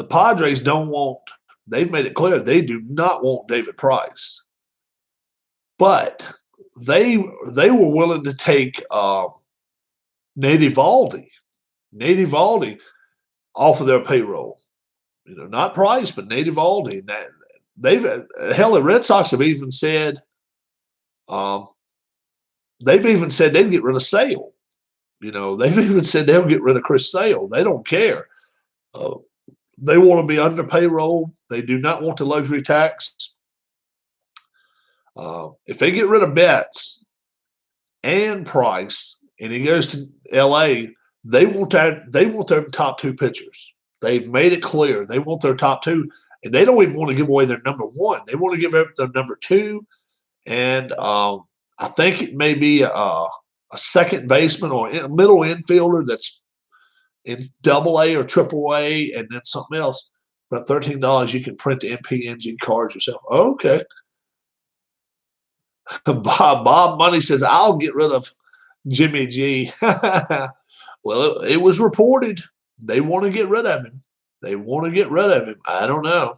Padres don't want. They've made it clear they do not want David Price, but they were willing to take Nate Eovaldi off of their payroll. Not Price, but Nate Eovaldi. The Red Sox have even said they'd get rid of Sale. They've even said they'll get rid of Chris Sale. They don't care. They want to be under payroll. They do not want the luxury tax. If they get rid of Betts and Price, and he goes to L.A., they want their top 2 pitchers. They've made it clear they want their top 2, and they don't even want to give away their number 1. They want to give up their number 2, and I think it may be a second baseman or a middle infielder that's in Double-A or Triple-A, and then something else. For $13, you can print the MPNG cards yourself. Okay. Bob Money says, I'll get rid of Jimmy G. Well, it was reported they want to get rid of him. They want to get rid of him. I don't know.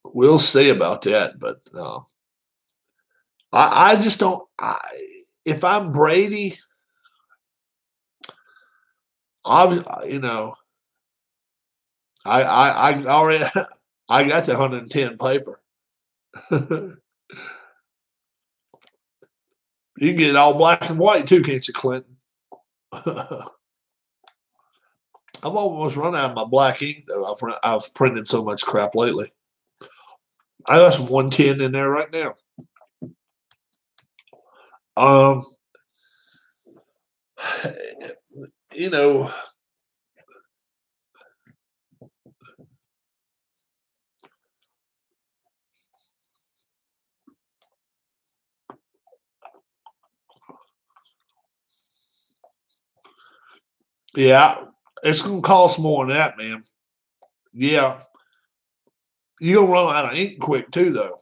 We'll see about that. But I just don't. If I'm Brady, I already I got the 110 paper. You can get it all black and white too, can't you, Clinton? I've almost run out of my black ink though. I've printed so much crap lately. I got some 110 in there right now. You know, yeah, it's gonna cost more than that, man. Yeah. You're going to run out of ink quick, too, though.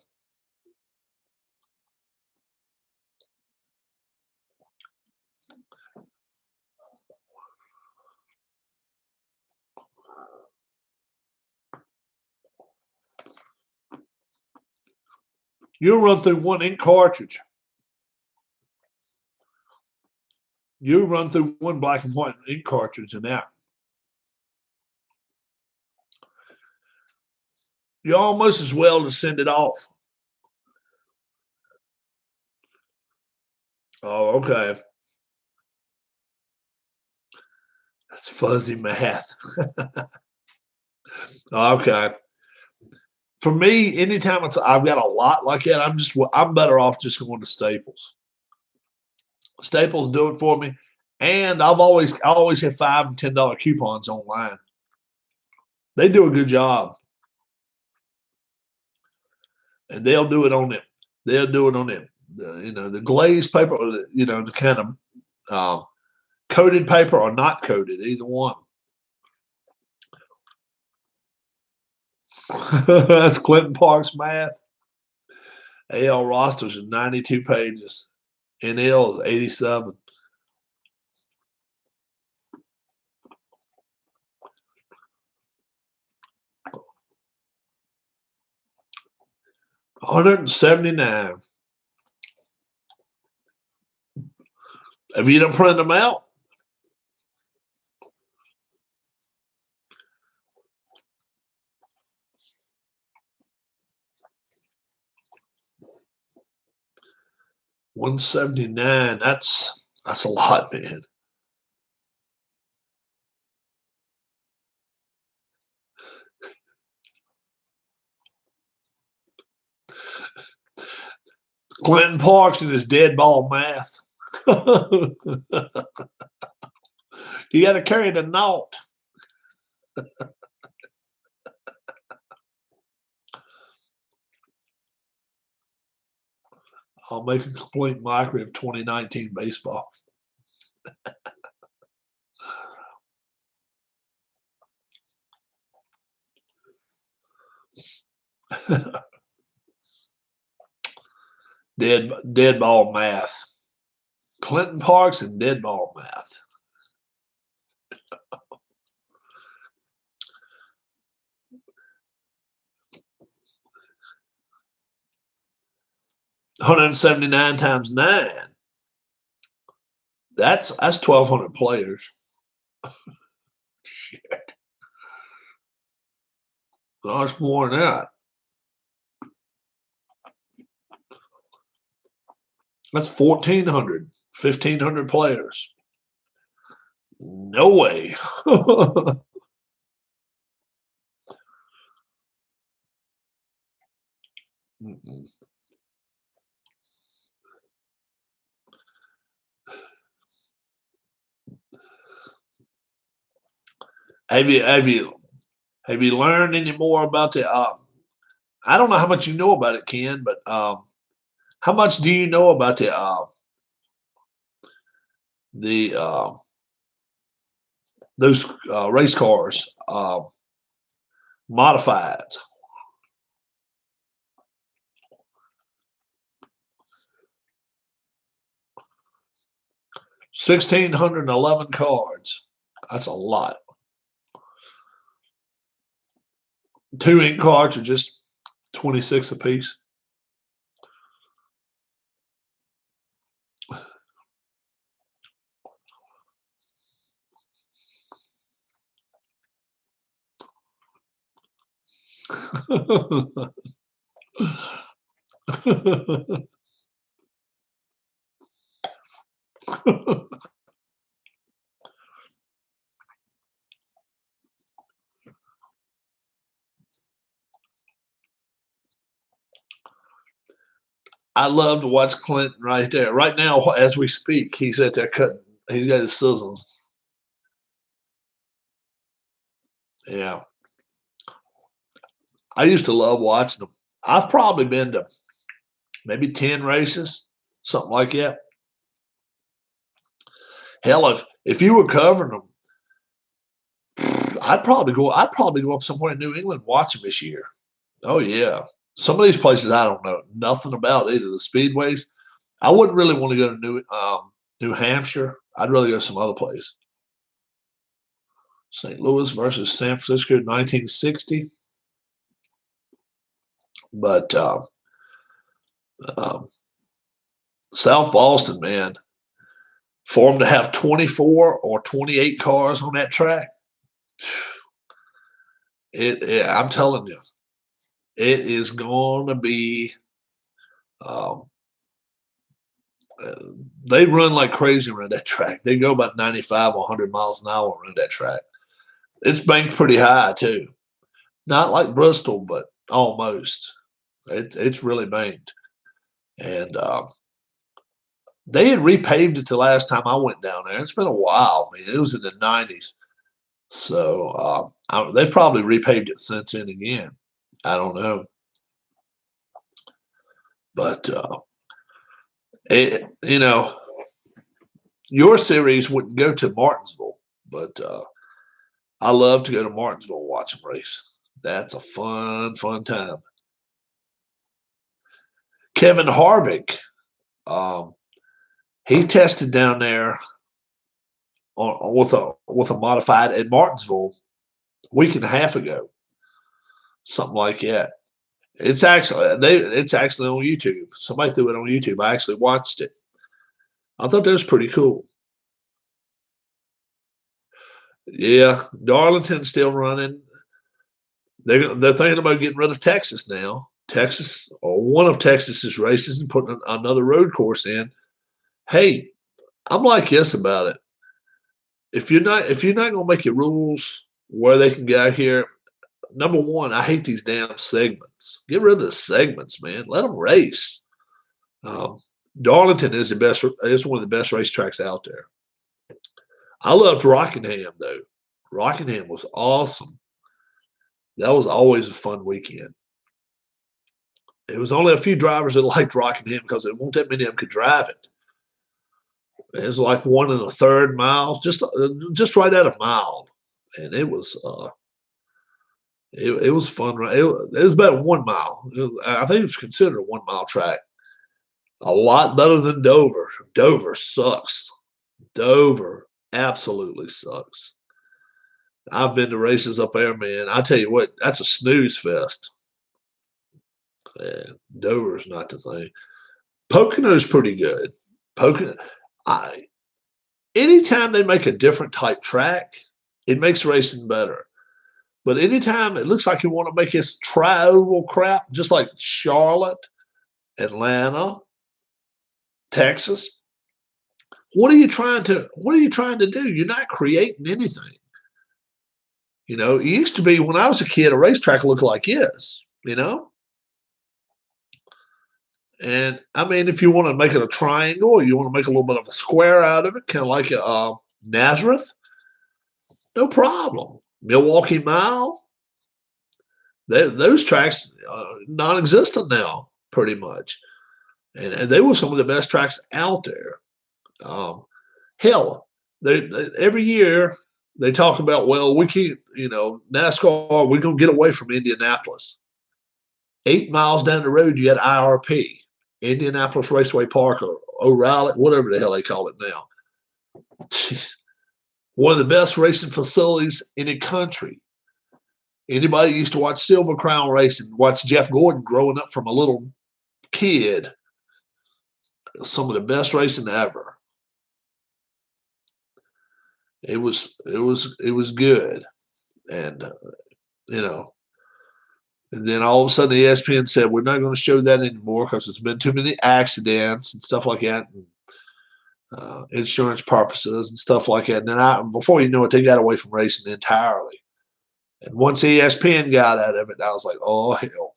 You'll run through one ink cartridge. You'll run through one black and white ink cartridge and out. You're almost as well to send it off. Oh, okay. That's fuzzy math. Okay. For me, anytime I've got a lot like that, I'm better off just going to Staples. Staples do it for me, and I always have $5 and $10 coupons online. They do a good job, and they'll do it on it. They'll do it on it. The glazed paper, or the kind of coated paper or not coated, either one. That's Clinton Park's math. AL rosters are 92 pages. NL is 87. $179. Have you done print them out? $179. That's a lot, man. Clinton Parks and his dead ball math. You got to carry the naught. I'll make a complete mockery of 2019 baseball. Dead ball math. Clinton Parks and dead ball math. $179 times 9. That's 1,200 players. Shit. No, it's more than that. That's 1,400. 1,500 players. No way. Have you learned any more about the? I don't know how much you know about it, Ken, but how much do you know about the those race cars modified? 1,611 cards. That's a lot. 2 ink cartridges, 26 apiece. I love to watch Clinton right there. Right now, as we speak, he's at there cutting. He's got his sizzles. Yeah. I used to love watching them. I've probably been to maybe 10 races, something like that. Hell, if you were covering them, I'd probably go up somewhere in New England and watch them this year. Oh yeah. Some of these places I don't know nothing about either. The speedways. I wouldn't really want to go to New Hampshire. I'd rather go some other place. St. Louis versus San Francisco, 1960. But um, South Boston, man, for them to have 24 or 28 cars on that track, I'm telling you, it is going to be. Um, they run like crazy around that track. They go about 95 or 100 miles an hour around that track. It's banked pretty high too. Not like Bristol, but almost. It's really banked. And they had repaved it the last time I went down there. It's been a while, man. It was in the 90s. So they've probably repaved it since then again. I don't know. But, your series wouldn't go to Martinsville, but I love to go to Martinsville and watch them race. That's a fun time. Kevin Harvick, he tested down there with a modified at Martinsville a week and a half ago, something like that. It's actually on YouTube. Somebody threw it on YouTube. I actually watched it. I thought that was pretty cool. Yeah, Darlington's still running. They're thinking about getting rid of Texas now. Texas, or one of Texas's races, and putting another road course in. Hey, I'm like this about it. If you're not gonna make your rules where they can get out here, number one, I hate these damn segments. Get rid of the segments, man. Let them race. Darlington is one of the best racetracks out there. I loved Rockingham though. Rockingham was awesome. That was always a fun weekend. It was only a few drivers that liked Rockingham because there weren't that many of them could drive it. It was like 1 1/3 mile, just right at a mile, and it was it was fun. It was about 1 mile. I think it was considered a 1 mile track. A lot better than Dover. Dover sucks. Dover absolutely sucks. I've been to races up there, man. I tell you what, that's a snooze fest. Yeah, Dover's not the thing. Pocono's pretty good. Pocono, anytime they make a different type track, it makes racing better. But anytime it looks like you want to make this tri-oval crap, just like Charlotte, Atlanta, Texas, what are you trying to do? You're not creating anything. It used to be when I was a kid, a racetrack looked like this, And I mean, if you want to make it a triangle, or you want to make a little bit of a square out of it, kind of like Nazareth, no problem. Milwaukee Mile, those tracks are non-existent now, pretty much, and they were some of the best tracks out there. Hell, every year they talk about, well, we can't, NASCAR, we're going to get away from Indianapolis. 8 miles down the road, you got IRP, Indianapolis Raceway Park, or O'Reilly, whatever the hell they call it now. Jeez. One of the best racing facilities in the country. Anybody used to watch Silver Crown racing, watch Jeff Gordon growing up from a little kid. Some of the best racing ever. It was good, and and then all of a sudden ESPN said we're not going to show that anymore because there's been too many accidents and stuff like that, and insurance purposes and stuff like that. And then before you know it, they got away from racing entirely. And once ESPN got out of it, I was like, oh hell,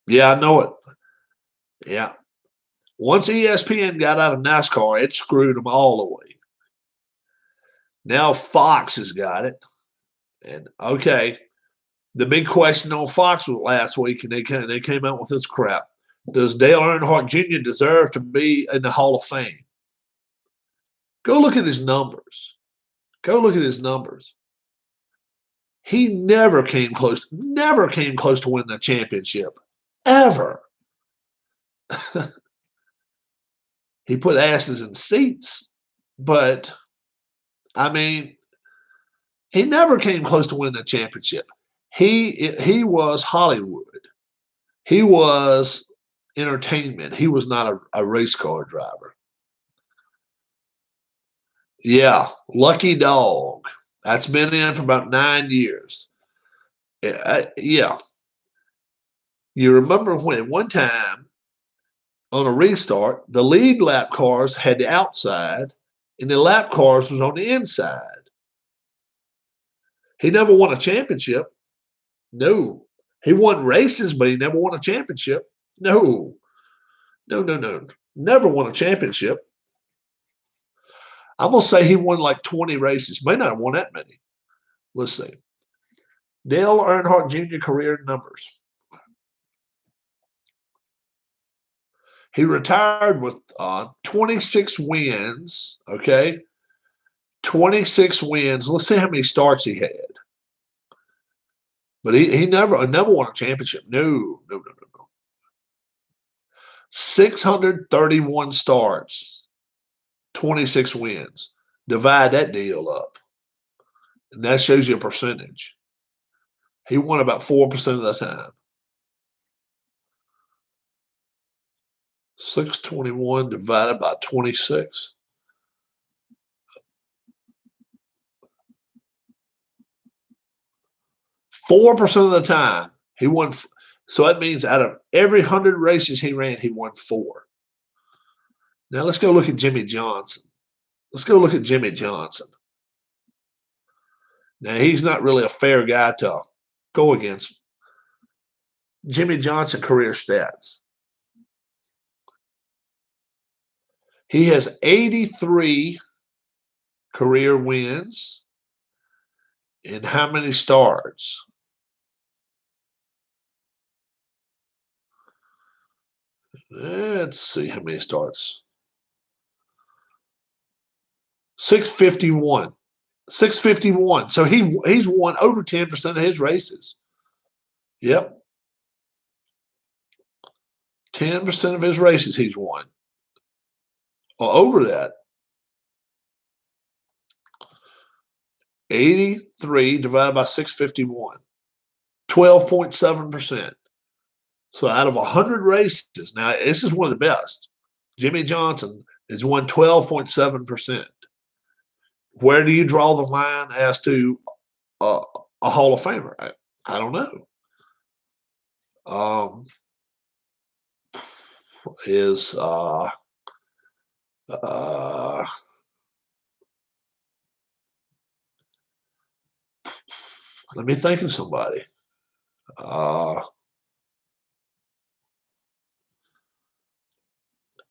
yeah, I know it. Yeah. Once ESPN got out of NASCAR, it screwed them all away. Now Fox has got it. And okay, the big question on Fox was last week, and they came out with this crap. Does Dale Earnhardt Jr. deserve to be in the Hall of Fame? Go look at his numbers. Go look at his numbers. He never came close to winning a championship. Ever. He put asses in seats, but I mean, he never came close to winning a championship. He was Hollywood. He was entertainment. He was not a race car driver. Yeah, lucky dog. That's been in for about 9 years. Yeah. You remember when one time on a restart, the lead lap cars had the outside and the lap cars was on the inside. He never won a championship. No. He won races, but he never won a championship. No. No. Never won a championship. I'm going to say he won like 20 races. May not have won that many. Let's see. Dale Earnhardt Jr. career numbers. He retired with 26 wins, okay? 26 wins. Let's see how many starts he had. But he never won a championship. No. 631 starts, 26 wins. Divide that deal up. And that shows you a percentage. He won about 4% of the time. 621 divided by 26. ,4% of the time he won. So that means out of every 100 races he ran, he won 4. Now let's go look at Jimmy Johnson. Now he's not really a fair guy to go against. Jimmy Johnson career stats. He has 83 career wins. And how many starts? Let's see how many starts. 651. 651. So he's won over 10% of his races. Yep. 10% of his races he's won. Or over that. 83 divided by 651. 12.7%. So out of 100 races, now this is one of the best. Jimmy Johnson has won 12.7%. Where do you draw the line as to a Hall of Famer? I don't know. Let me think of somebody.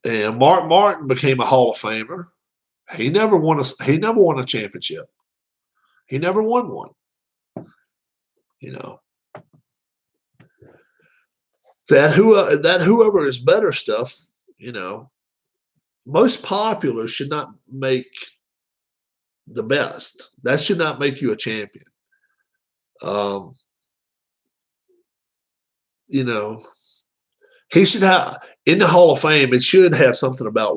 And Mark Martin became a Hall of Famer. He never won a championship. He never won one. You know. That whoever is better stuff, you know, most popular should not make the best. That should not make you a champion. You know, he should have in the Hall of Fame. It should have something about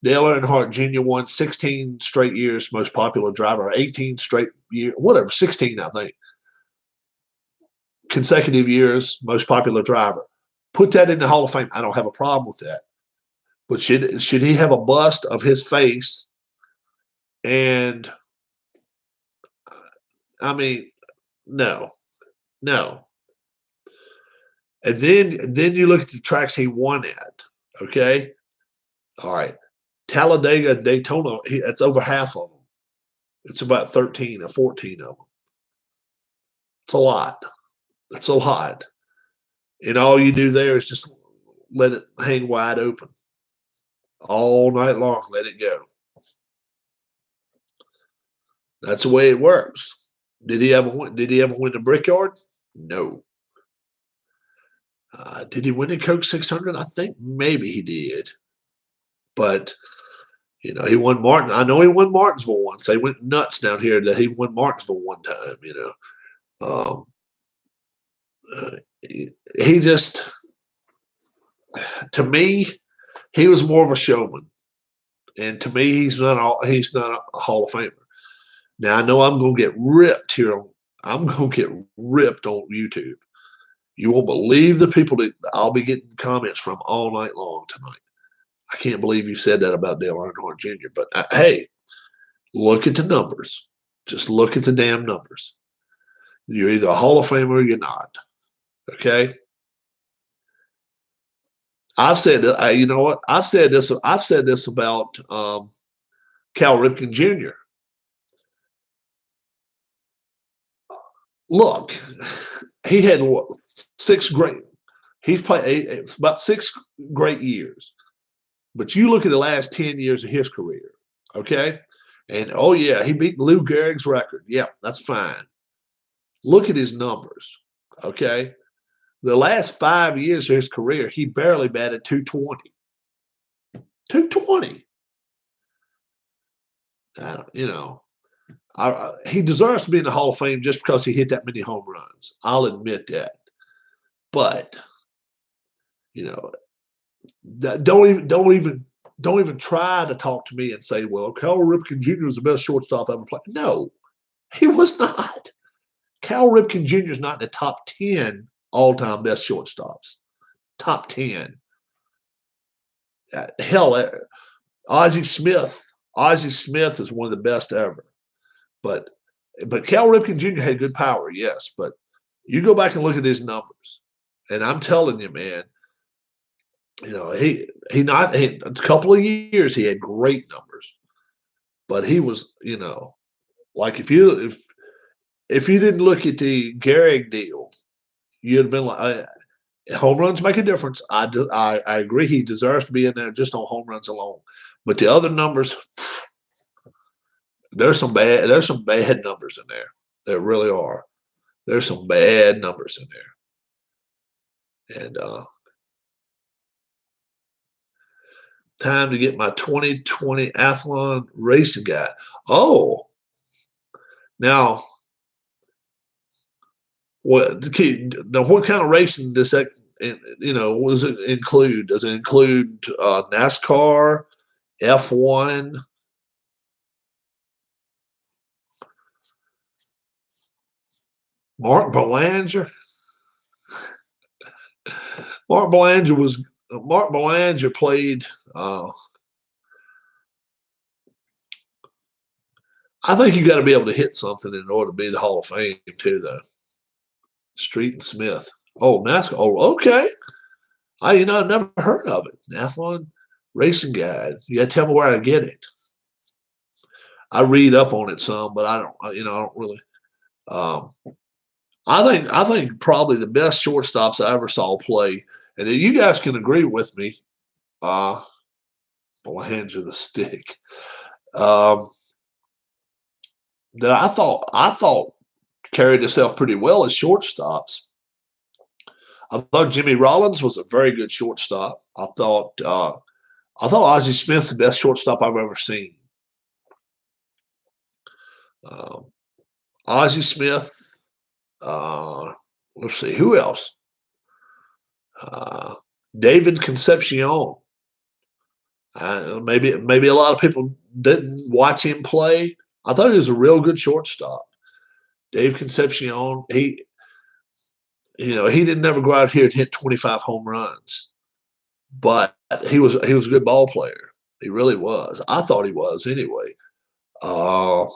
Dale Earnhardt Jr. won 16 straight years most popular driver, 18 straight years, whatever, 16 I think. Consecutive years most popular driver. Put that in the Hall of Fame. I don't have a problem with that. But should he have a bust of his face? And I mean, no. And then you look at the tracks he won at. Okay, all right. Talladega, Daytona. That's over half of them. It's about 13 or 14 of them. It's a lot. That's a lot. And all you do there is just let it hang wide open all night long. Let it go. That's the way it works. Did he ever win the Brickyard? No. Did he win the Coke 600? I think maybe he did. But You know, he won Martin. I know he won Martinsville once. They went nuts down here that he won Martinsville one time. You know, he just, to me, he was more of a showman, and to me, he's not a Hall of Famer. Now I know I'm going to get ripped here. I'm going to get ripped on YouTube. You won't believe the people that I'll be getting comments from all night long tonight. I can't believe you said that about Dale Earnhardt Jr. But hey, look at the numbers. Just look at the damn numbers. You're either a Hall of Famer or you're not. Okay. I've said that. You know what? I've said this. I've said this about Cal Ripken Jr. Look, he had what, 6 great. He's played about 6 great years. But you look at the last 10 years of his career, okay? And, oh, yeah, he beat Lou Gehrig's record. Yeah, that's fine. Look at his numbers, okay? The last 5 years of his career, he barely batted 220. 220. You know, he deserves to be in the Hall of Fame just because he hit that many home runs. I'll admit that. But, you know, don't even try to talk to me and say, well, Cal Ripken Jr. is the best shortstop ever played. No, he was not. Cal Ripken Jr. is not in the top 10 all-time best shortstops. Top 10. Hell, Ozzie Smith. Ozzie Smith is one of the best ever. But Cal Ripken Jr. had good power, yes. But you go back and look at his numbers, and I'm telling you, man, you know, a couple of years he had great numbers, but he was, you know, like if you didn't look at the Gehrig deal, you'd have been like, home runs make a difference. I agree he deserves to be in there just on home runs alone, but the other numbers, there's some bad numbers in there. There really are. There's some bad numbers in there, and time to get my 2020 Athlon racing guy. Oh, now what kind of racing does that, you know, what does it include? Does it include NASCAR, F1? Mark Belanger. Mark Belanger played. I think you got to be able to hit something in order to be the Hall of Fame too, though. Street and Smith. Oh, NASCAR. Oh, okay. I've never heard of it. Athlon Racing Guide. You got to tell me where I get it. I read up on it some, but I don't really. I think probably the best shortstops I ever saw play, and you guys can agree with me. Belanger the stick. That I thought carried himself pretty well as shortstops. I thought Jimmy Rollins was a very good shortstop. I thought Ozzie Smith's the best shortstop I've ever seen. Ozzie Smith. Let's see, who else? David Concepcion. Maybe a lot of people didn't watch him play. I thought he was a real good shortstop. Dave Concepcion. He didn't never go out here and hit 25 home runs, but he was a good ball player. He really was. I thought he was anyway. Wow.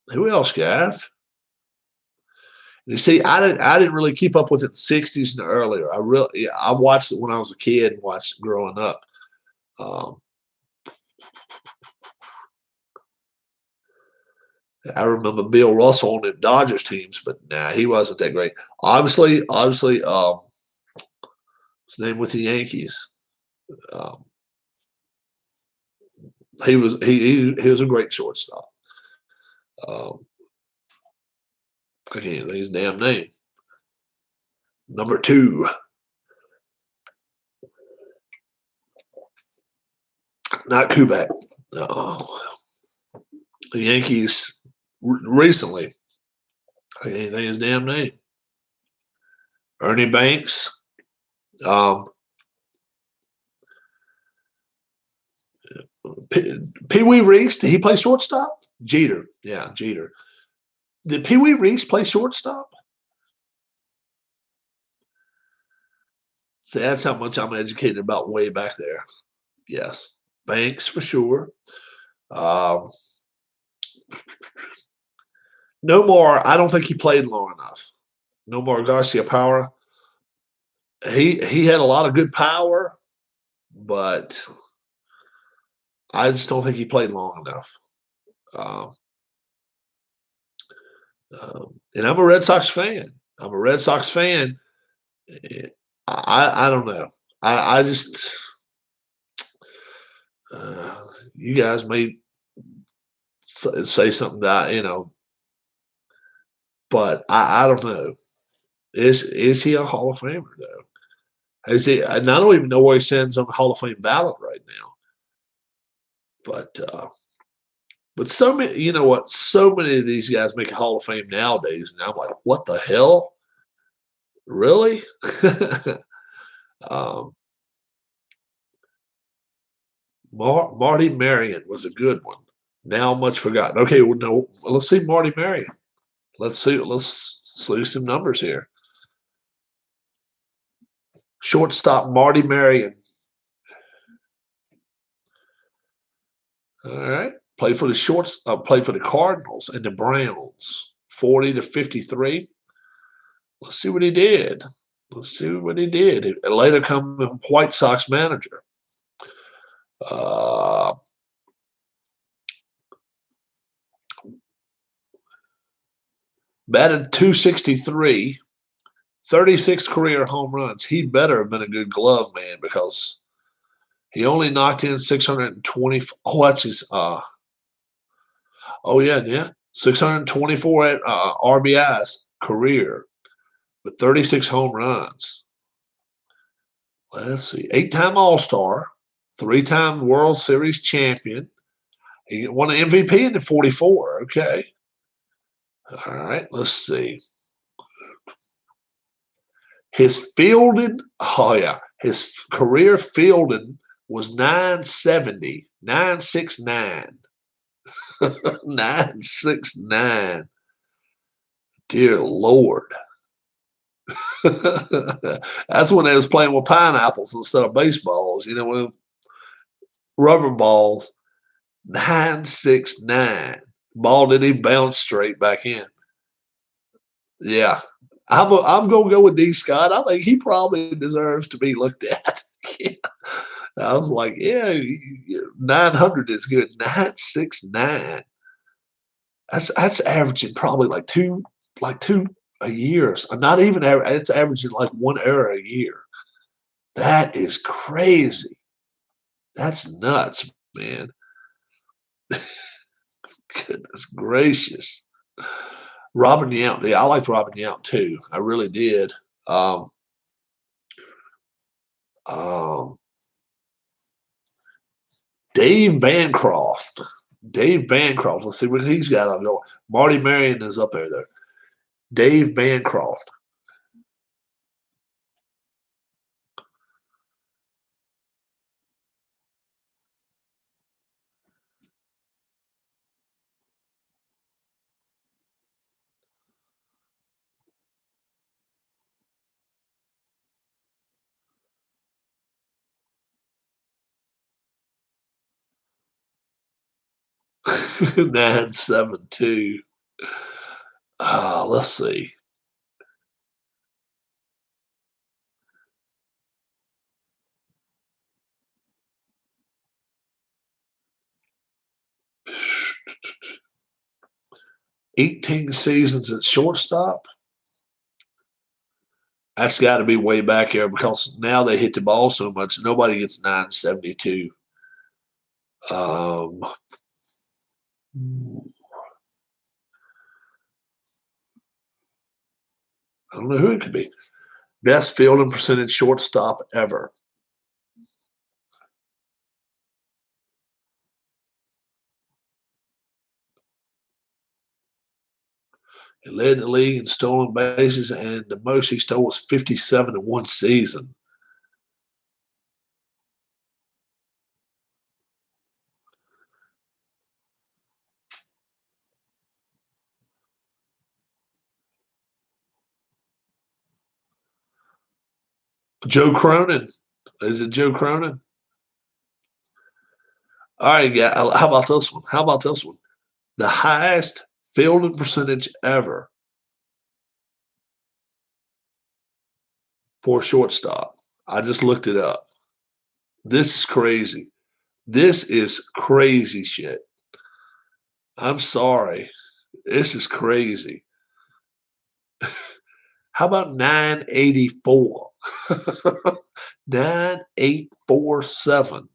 Who else, guys? You see, I didn't really keep up with it in the 60s and earlier. I watched it when I was a kid and watched it growing up. I remember Bill Russell on the Dodgers teams, but nah, he wasn't that great. Obviously, his name with the Yankees. He was a great shortstop. I can't think his damn name. Number 2. Not Kubek. The Yankees recently. I can't think his damn name. Ernie Banks. Pee Wee Reese. Did he play shortstop? Jeter. Yeah, Jeter. Did Pee Wee Reese play shortstop? See, that's how much I'm educated about way back there. Yes. Banks for sure. Um, no more. I don't think he played long enough. No more Garcia Power. He had a lot of good power, but I just don't think he played long enough. Um, and I'm a Red Sox fan. I'm a Red Sox fan. I don't know. I just you guys may say something that but I don't know. Is he a Hall of Famer though? Is he? And I don't even know where he stands on the Hall of Fame ballot right now. But so many, you know what? So many of these guys make a Hall of Fame nowadays, and I'm like, what the hell? Really? um, Marty Marion was a good one. Now much forgotten. Okay, well, no, let's see Marty Marion. Let's see some numbers here. Shortstop Marty Marion. All right. Played for the Cardinals and the Browns. 40-53. Let's see what he did. He later became a White Sox manager. Batted .263, 36 career home runs. He better have been a good glove man because he only knocked in 620. Oh, that's his. Yeah. 624 RBIs career, but 36 home runs. Let's see. 8-time All-Star, 3-time World Series champion. He won an MVP in the 44. Okay. All right. Let's see. His career fielding was 970, 969. 969. Dear Lord. That's when they was playing with pineapples instead of baseballs, with rubber balls. 969. Ball didn't even bounce straight back in. Yeah. I'm gonna go with D. Scott. I think he probably deserves to be looked at. Yeah. I was like, yeah, 900 is good. 969. That's averaging probably like two a year. Not even it's averaging like one error a year. That is crazy. That's nuts, man. Goodness gracious. Robin Yount. Yeah, I liked Robin Yount too. I really did. Um, Dave Bancroft. Let's see what he's got on going. Marty Marion is up there. Dave Bancroft. – 972. Let's see. $18 seasons at shortstop. That's got to be way back there because now they hit the ball so much. Nobody gets 972. I don't know who it could be. Best fielding percentage shortstop ever. He led the league in stolen bases, and the most he stole was 57 in one season. Joe Cronin. Is it Joe Cronin? All right, yeah. How about this one? How about this one? The highest fielding percentage ever for a shortstop. I just looked it up. This is crazy. This is crazy shit. I'm sorry. This is crazy. How about 984? 9847.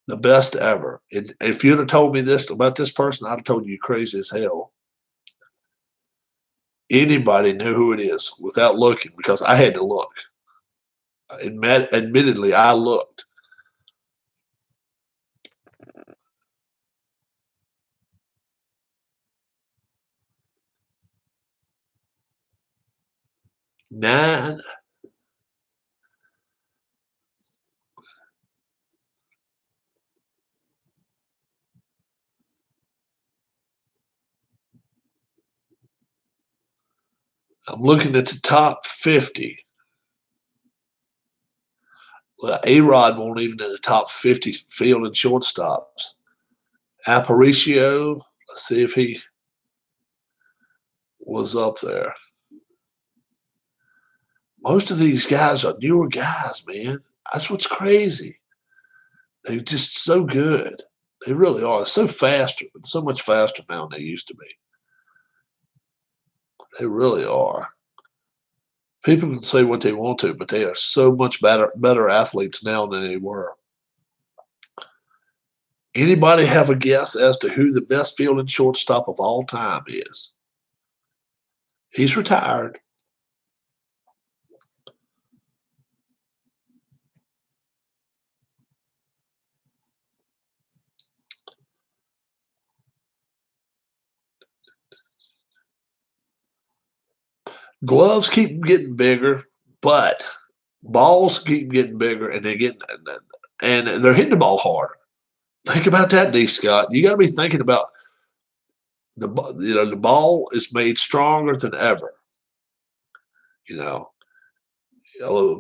The best ever. And if you'd have told me this about this person, I'd have told you crazy as hell. Anybody knew who it is without looking because I had to look. Admittedly, I looked. Nine. I'm looking at the top 50. Well, A-Rod won't even in the top 50 field and shortstops. Aparicio, let's see if he was up there. Most of these guys are newer guys, man. That's what's crazy. They're just so good. They really are. They're so faster, so much faster now than they used to be. They really are. People can say what they want to, but they are so much better athletes now than they were. Anybody have a guess as to who the best fielding shortstop of all time is? He's retired. Gloves keep getting bigger, but balls keep getting bigger, and they're hitting the ball harder. Think about that, D. Scott. You got to be thinking about the ball is made stronger than ever. You know,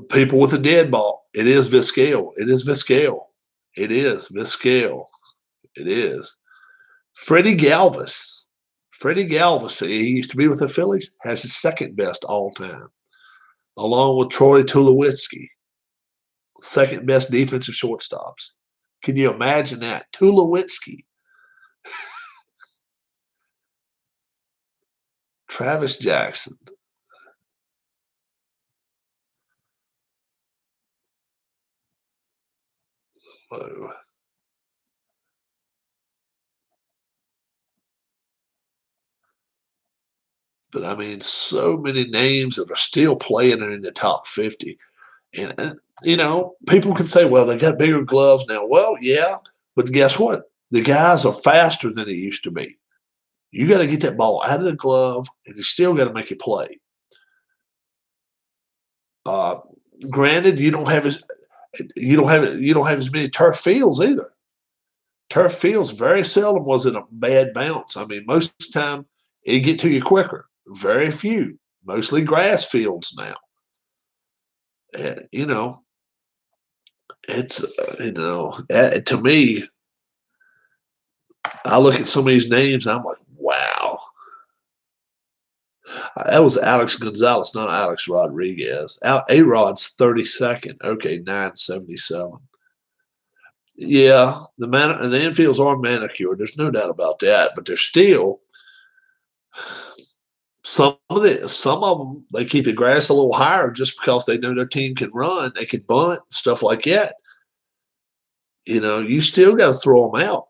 people with a dead ball. It is Viscale. It is Viscale. It is Viscale. It is. Freddie Galvis. Freddie Galvis, he used to be with the Phillies, has the second best all time, along with Troy Tulowitzki, second best defensive shortstops. Can you imagine that? Tulowitzki. Travis Jackson. Whoa. But I mean, so many names that are still playing in the top 50. And people can say, well, they got bigger gloves now. Well, yeah, but guess what? The guys are faster than they used to be. You got to get that ball out of the glove, and you still got to make it play. Uh, Granted, you don't have as many turf fields either. Turf fields very seldom was in a bad bounce. I mean, most of the time it get to you quicker. Very few, mostly grass fields now. And, it's to me, I look at some of these names, and I'm like, wow. That was Alex Gonzalez, not Alex Rodriguez. A-Rod's 32nd. Okay, 977. Yeah, the infields are manicured. There's no doubt about that. But they're still some of them. They keep the grass a little higher just because they know their team can run. They can bunt, stuff like that. You still got to throw them out.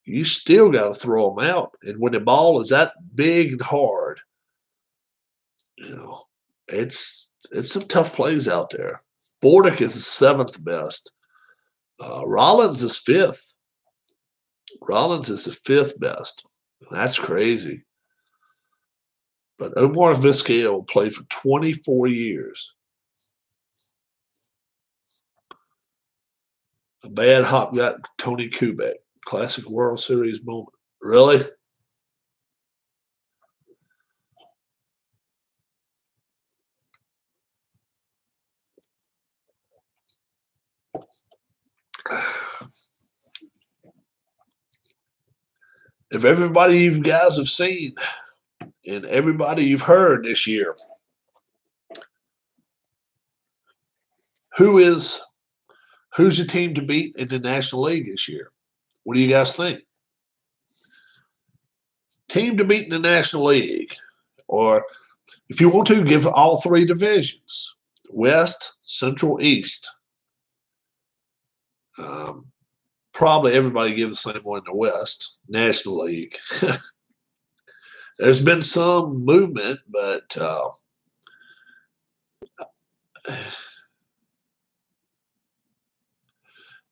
You still got to throw them out. And when the ball is that big and hard, it's some tough plays out there. Bordick is the seventh best. Rollins is fifth. Rollins is the fifth best. That's crazy. But Omar Vizquel played for 24 years. A bad hop got Tony Kubek. Classic World Series moment. Really? If everybody you guys have seen and everybody you've heard this year, who's your team to beat in the National League this year? What do you guys think? Team to beat in the National League, or if you want to, give all three divisions: West, Central, East. Probably everybody give the same one in the West, National League. There's been some movement, but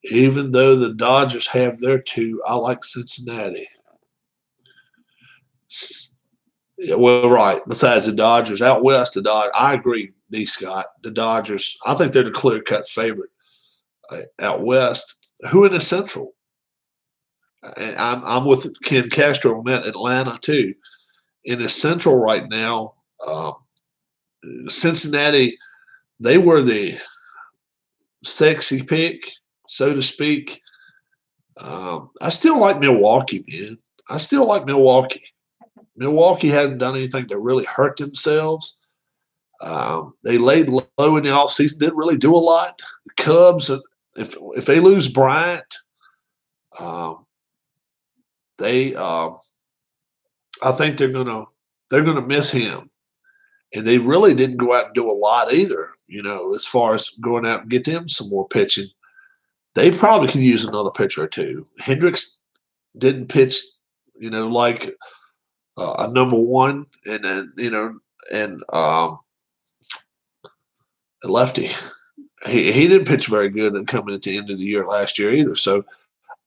even though the Dodgers have their two, I like Cincinnati. Yeah, well, right. Besides the Dodgers, out west, I agree, D. Scott. The Dodgers, I think they're the clear-cut favorite. Out west, who in the Central? And I'm with Ken Castro on that. Atlanta too. In the Central right now, Cincinnati, they were the sexy pick, so to speak. I still like Milwaukee, man. I still like Milwaukee. Milwaukee hasn't done anything to really hurt themselves. They laid low in the offseason, didn't really do a lot. The Cubs, if they lose Bryant, I think they're gonna miss him. And they really didn't go out and do a lot either, as far as going out and get them some more pitching. They probably could use another pitcher or two. Hendricks didn't pitch, like a number one, and then and a lefty. He didn't pitch very good and coming at the end of the year last year either. So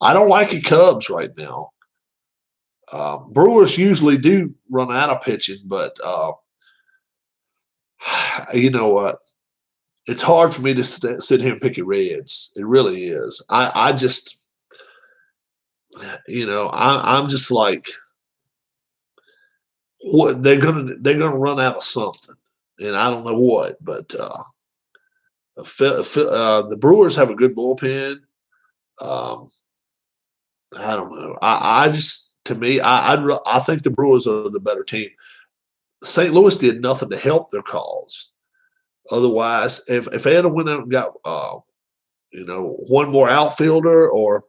I don't like the Cubs right now. Brewers usually do run out of pitching, but you know what? It's hard for me to sit here and pick the Reds. It really is. I just, I'm just like, what they're gonna run out of something, and I don't know what. But the Brewers have a good bullpen. Um, I don't know. I just, to me, I think the Brewers are the better team. St. Louis did nothing to help their cause. Otherwise, if they had went out and got one more outfielder or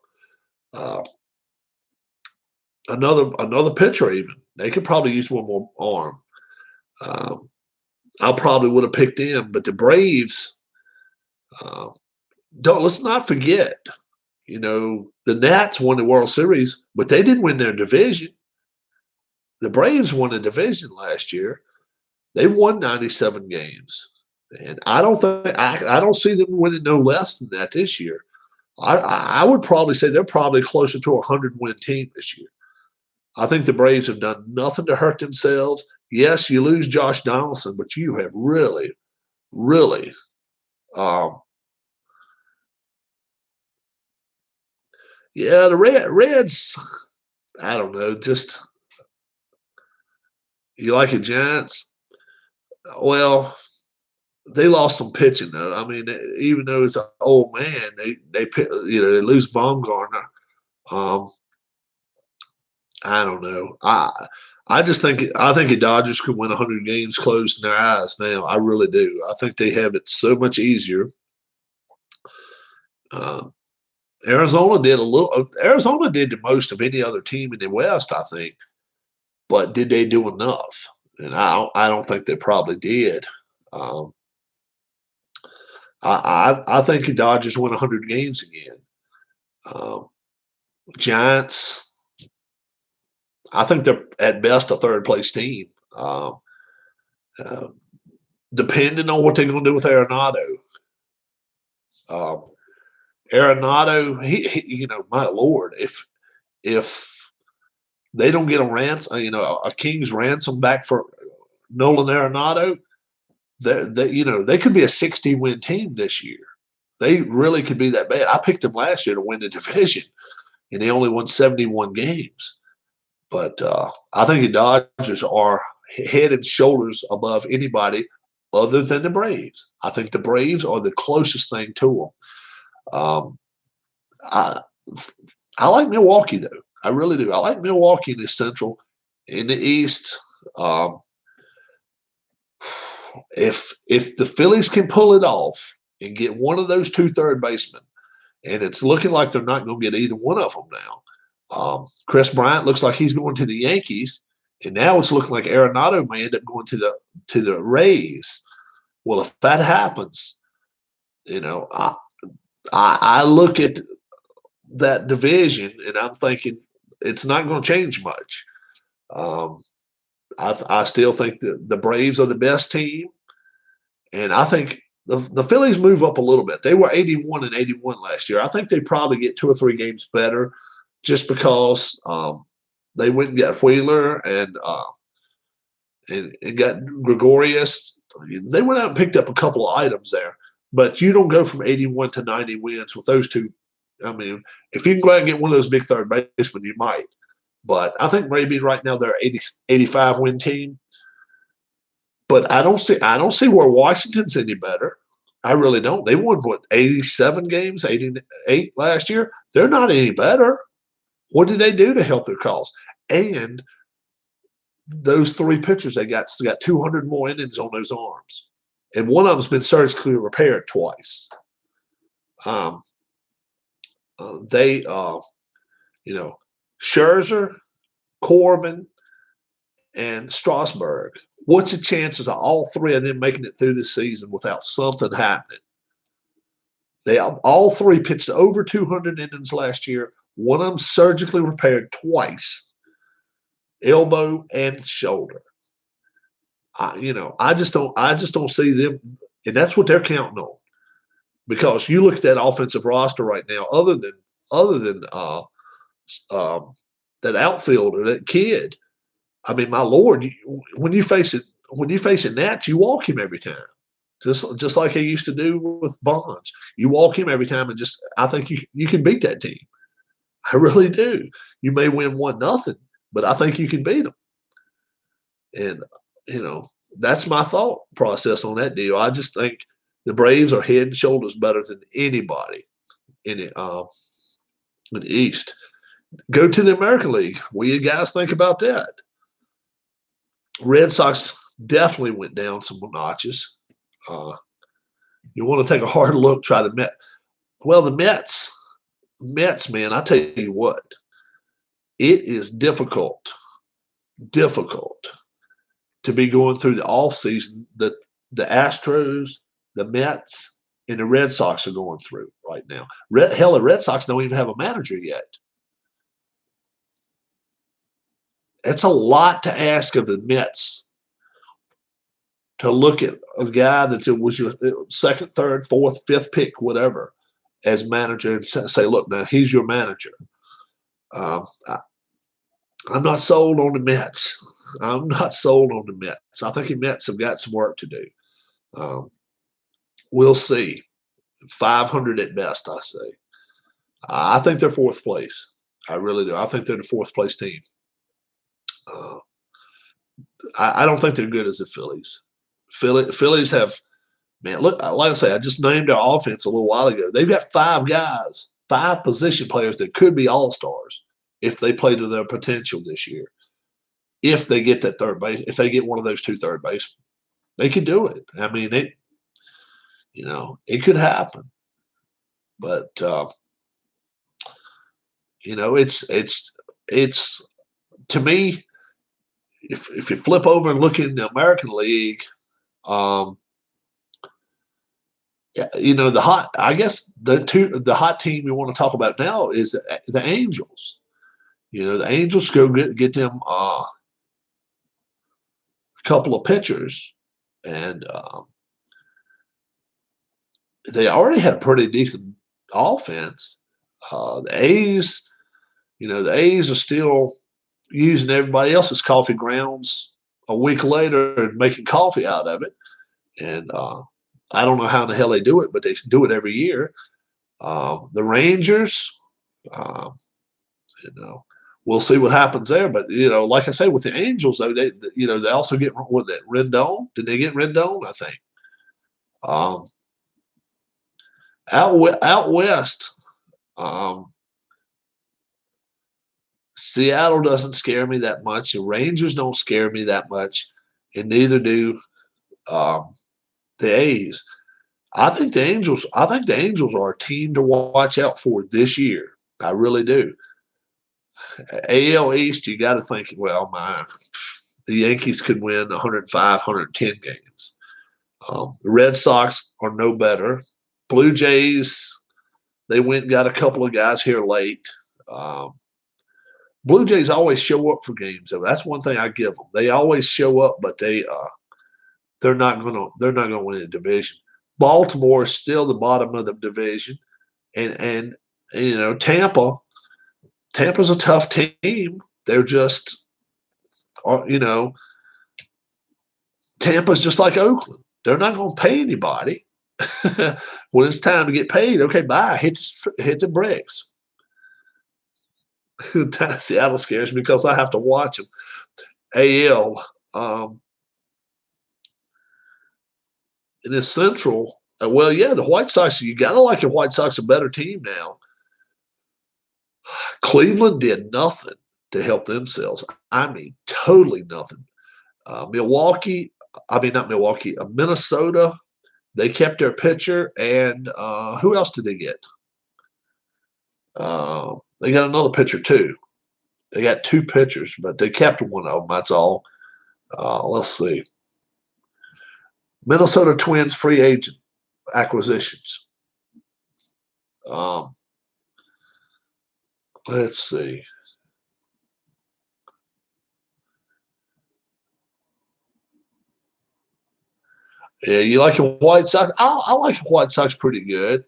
another pitcher, even they could probably use one more arm. I probably would have picked them, but the Braves don't. Let's not forget, the Nats won the World Series, but they didn't win their division. The Braves won the division last year. They won 97 games. And I don't see them winning no less than that this year. I would probably say they're probably closer to a 100-win team this year. I think the Braves have done nothing to hurt themselves. Yes, you lose Josh Donaldson, but you have really, really the Reds, I don't know, just you like the Giants? Well, they lost some pitching though. I mean, even though it's an old man, they lose Baumgartner. I don't know. I think the Dodgers could win 100 games closing their eyes now. I really do. I think they have it so much easier. Arizona did the most of any other team in the West, I think. But did they do enough? And I don't think they probably did. I think the Dodgers win 100 games again. Giants, I think they're at best a third place team. Depending on what they're going to do with Arenado. Arenado, he my Lord, if they don't get a ransom, a king's ransom back for Nolan Arenado, they could be a 60-win team this year. They really could be that bad. I picked them last year to win the division, and they only won 71 games. But I think the Dodgers are head and shoulders above anybody other than the Braves. I think the Braves are the closest thing to them. I I like Milwaukee though. I really do. I like Milwaukee in the Central. In the East, if the Phillies can pull it off and get one of those two third basemen, and it's looking like they're not going to get either one of them now. Chris Bryant looks like he's going to the Yankees, and now it's looking like Arenado may end up going to the Rays. Well, if that happens, I look at that division and I'm thinking it's not going to change much. I still think that the Braves are the best team, and I think the Phillies move up a little bit. They were 81 and 81 last year. I think they probably get 2 or 3 games better, just because they went and got Wheeler and got Gregorius. They went out and picked up a couple of items there, but you don't go from 81 to 90 wins with those two. I mean, if you can go out and get one of those big third basemen, you might. But I think maybe right now they're an 85 win team. But I don't see where Washington's any better. I really don't. They won 87 games, 88 last year. They're not any better. What did they do to help their cause? And those 3 pitchers they got 200 more innings on those arms, and one of them's been surgically repaired twice. Scherzer, Corbin, and Strasburg. What's the chances of all 3 of them making it through this season without something happening? They all 3 pitched over 200 innings last year. One of them surgically repaired twice, elbow and shoulder. I just don't see them, and that's what they're counting on. Because you look at that offensive roster right now, other than that outfielder, that kid. I mean, my Lord, when you face a Nats, you walk him every time, just like they used to do with Bonds. You walk him every time, and I think you can beat that team. I really do. You may win 1-0, but I think you can beat them. And that's my thought process on that deal. I just think the Braves are head and shoulders better than anybody in the East. Go to the American League. What do you guys think about that? Red Sox definitely went down some notches. You want to take a hard look, try the Mets. Well, the Mets, man, I tell you what, it is difficult to be going through the offseason that the Astros, the Mets, and the Red Sox are going through right now. The Red Sox don't even have a manager yet. It's a lot to ask of the Mets to look at a guy that was your second, third, fourth, fifth pick, whatever, as manager and say, look, now he's your manager. I'm not sold on the Mets. I think the Mets have got some work to do. We'll see. 500 at best, I say. I think they're 4th place. I really do. I think they're the 4th place team. I don't think they're good as the Phillies. Phillies have, man, look, like I say, I just named their offense a little while ago. They've got 5 guys, 5 position players that could be all-stars if they play to their potential this year. If they get that third base, if they get one of those 2 third basemen, they could do it. I mean, it could happen. But it's to me, if you flip over and look in the American League, the hot team we want to talk about now is the Angels. The Angels go get them a couple of pitchers, and they already had a pretty decent offense. The A's are still using everybody else's coffee grounds a week later and making coffee out of it. And I don't know how in the hell they do it, but they do it every year. The Rangers, um, you know, we'll see what happens there. But like I say, with the Angels, though, they also get what that Rendon. Did they get Rendon? I think. Um, out west, um, Seattle doesn't scare me that much. The Rangers don't scare me that much, and neither do um, the A's. I think the Angels. I think the Angels are a team to watch out for this year. I really do. AL East, you got to think. Well, the Yankees could win 105, 110 games. The Red Sox are no better. Blue Jays, they went and got a couple of guys here late. Um, Blue Jays always show up for games, though. That's one thing I give them. They always show up, but they're not gonna win the division. Baltimore is still the bottom of the division, and Tampa's a tough team. They're just Tampa's just like Oakland. They're not going to pay anybody. When it's time to get paid, okay, bye. Hit the bricks. Seattle scares me because I have to watch them. AL, in the Central, well, yeah, the White Sox, you got to like the White Sox a better team now. Cleveland did nothing to help themselves. I mean, totally nothing. Not Milwaukee, Minnesota, they kept their pitcher. And who else did they get? They got another pitcher, too. They got two pitchers, but they kept one of them. That's all. Let's see. Minnesota Twins free agent acquisitions. Let's see. Yeah, you like the White Sox? I like the White Sox pretty good.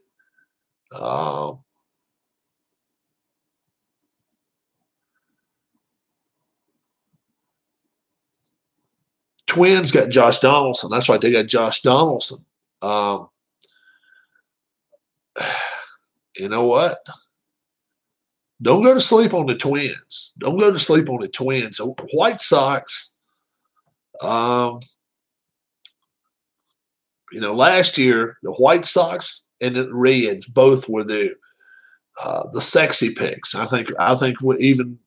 Twins got Josh Donaldson. That's right, they got Josh Donaldson. Um, you know what? Don't go to sleep on the Twins. Don't go to sleep on the Twins. White Sox. Last year the White Sox and the Reds both were the sexy picks. I think even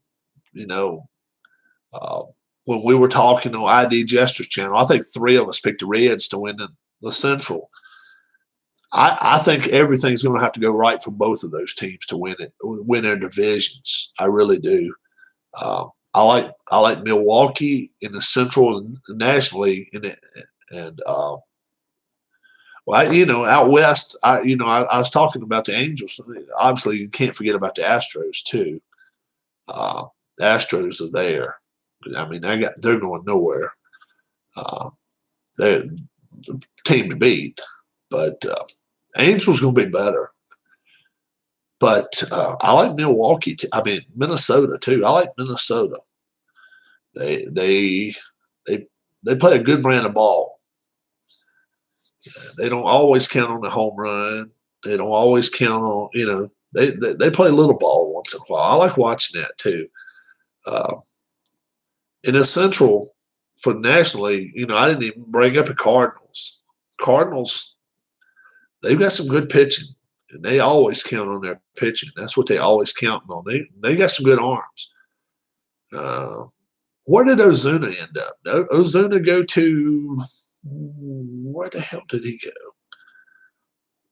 uh, when we were talking on ID Jester's channel, I think three of us picked the Reds to win the Central. I think everything's going to have to go right for both of those teams to win their divisions. I really do. I like Milwaukee in the Central and National League, out west. I was talking about the Angels. Obviously, you can't forget about the Astros too. The Astros are there. I mean, they're going nowhere. They're the team to beat, but Angels going to be better. But I like Milwaukee. Minnesota too. I like Minnesota. They play a good brand of ball. They don't always count on the home run. They don't always count on they play a little ball once in a while. I like watching that too. In the Central for the National League, I didn't even bring up the Cardinals. Cardinals, they've got some good pitching, and they always count on their pitching. That's what they always count on. They got some good arms. Where did Ozuna end up? Ozuna go to where the hell did he go?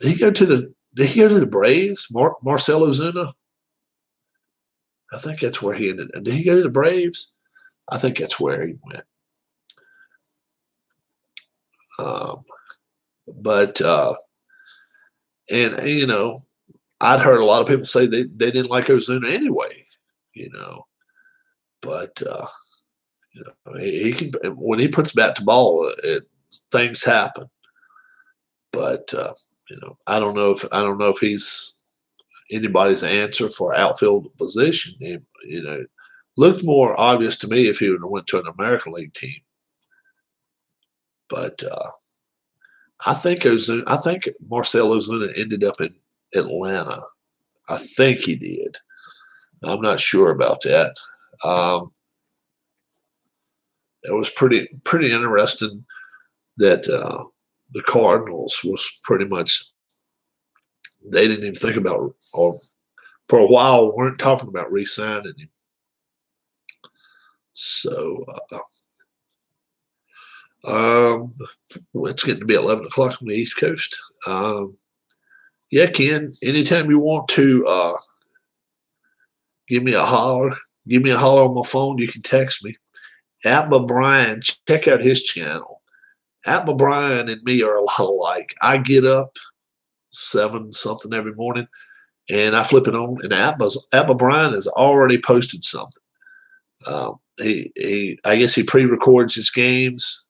Did he go to the Braves? Marcell Ozuna? I think that's where he ended. Did he go to the Braves? I think that's where he went. I'd heard a lot of people say they didn't like Ozuna anyway, but he can, when he puts bat to ball, things happen. But I don't know if he's anybody's answer for outfield position. Looked more obvious to me if he would have went to an American League team. But I think Marcell Ozuna ended up in Atlanta. I think he did. I'm not sure about that. It was pretty interesting that the Cardinals was pretty much, they didn't even think about, or for a while weren't talking about re-signing him. So it's getting to be 11 o'clock on the East Coast. Yeah, Ken, anytime you want to give me a holler on my phone, you can text me. Atma Brian, check out his channel. Atma Brian and me are a lot alike. I get up 7 something every morning, and I flip it on, and Atma Brian has already posted something. I guess he pre-records his games.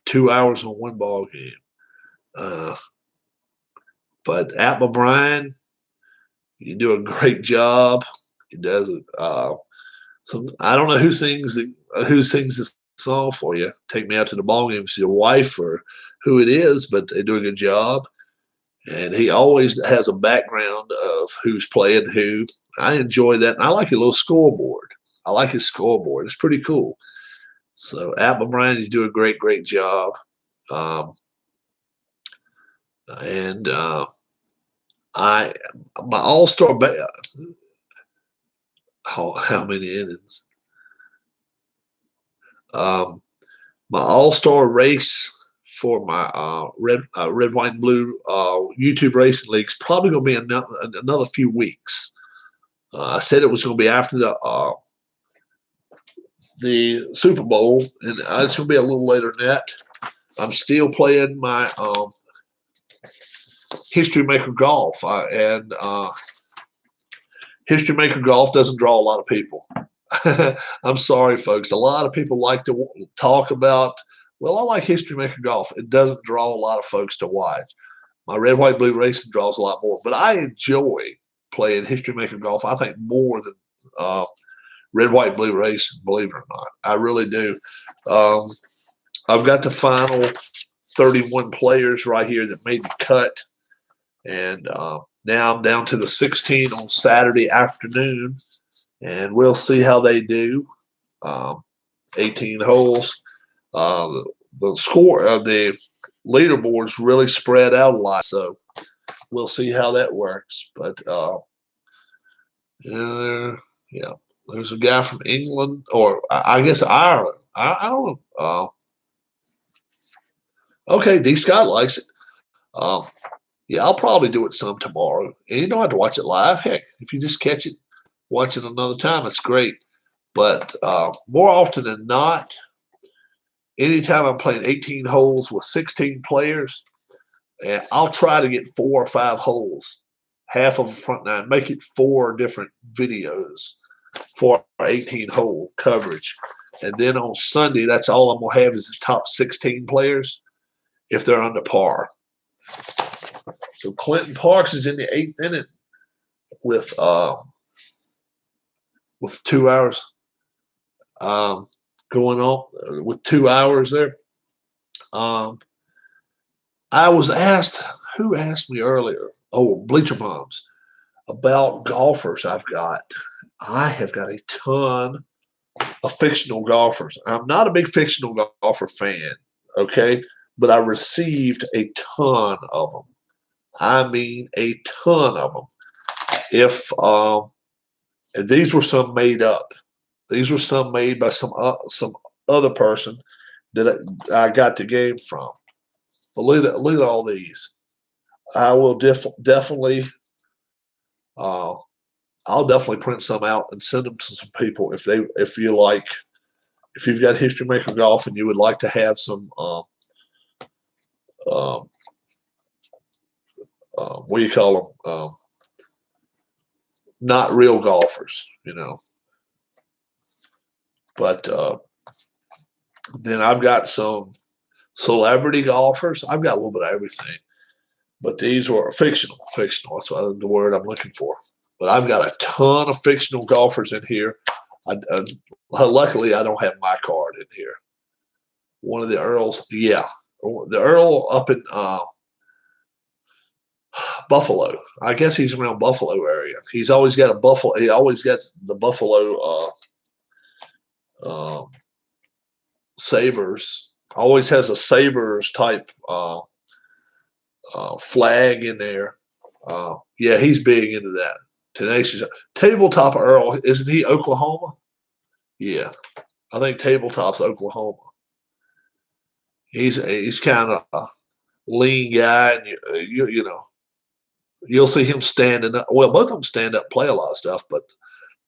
2 hours on one ball game. But Atma Brian, you do a great job. He does it. So I don't know who sings this song for you. Take me out to the ball game. It's your wife or who it is, but they do a good job. And he always has a background of who's playing who. I enjoy that, and I like a little scoreboard. I like his scoreboard. It's pretty cool. So Atma Brian, you do a great job. My all-star how many innings? My all-star race for my red, white, and blue YouTube racing league is probably going to be another few weeks. I said it was going to be after the Super Bowl, and it's going to be a little later than that. I'm still playing my History Maker Golf, and History Maker Golf doesn't draw a lot of people. I'm sorry, folks. A lot of people like to talk about, well, I like History Maker Golf. It doesn't draw a lot of folks to watch. My red, white, blue racing draws a lot more, but I enjoy playing History Maker Golf, I think, more than red, white, blue racing, believe it or not. I really do. I've got the final 31 players right here that made the cut, and now I'm down to the 16 on Saturday afternoon, and we'll see how they do. 18 holes. The score of the leaderboard's really spread out a lot, so we'll see how that works. But yeah, there's a guy from England, or I guess Ireland. I don't know. Okay, D. Scott likes it. Yeah, I'll probably do it some tomorrow. And you don't have to watch it live. Heck, if you just catch it, watch it another time, it's great. But more often than not, anytime I'm playing 18 holes with 16 players, and I'll try to get 4 or 5 holes, half of the front nine, make it 4 different videos for 18-hole coverage. And then on Sunday, that's all I'm going to have is the top 16 players if they're under par. So Clinton Parks is in the 8th inning with 2 hours going on, with 2 hours there. I was asked, who asked me earlier? Oh, Bleacher Moms, about golfers I've got. I have got a ton of fictional golfers. I'm not a big fictional golfer fan, okay? But I received a ton of them. I mean, a ton of them. And these were some made up. These were some made by some other person that I got the game from. But look at all these. I will definitely. I'll definitely print some out and send them to some people if you've got History Maker Golf and you would like to have some what do you call them? Not real golfers, But then I've got some celebrity golfers. I've got a little bit of everything. But these were fictional. That's the word I'm looking for. But I've got a ton of fictional golfers in here. Luckily, I don't have my card in here. One of the Earls. Yeah, the Earl up in Buffalo. I guess he's around Buffalo area. He's always got a Buffalo. He always gets the Buffalo Sabres. Always has a Sabres type flag in there. Yeah, he's big into that. Tenacious. Tabletop Earl, isn't he Oklahoma? Yeah, I think Tabletop's Oklahoma. He's kind of a lean guy, and you know you'll see him standing up. Well, both of them stand up, and play a lot of stuff, but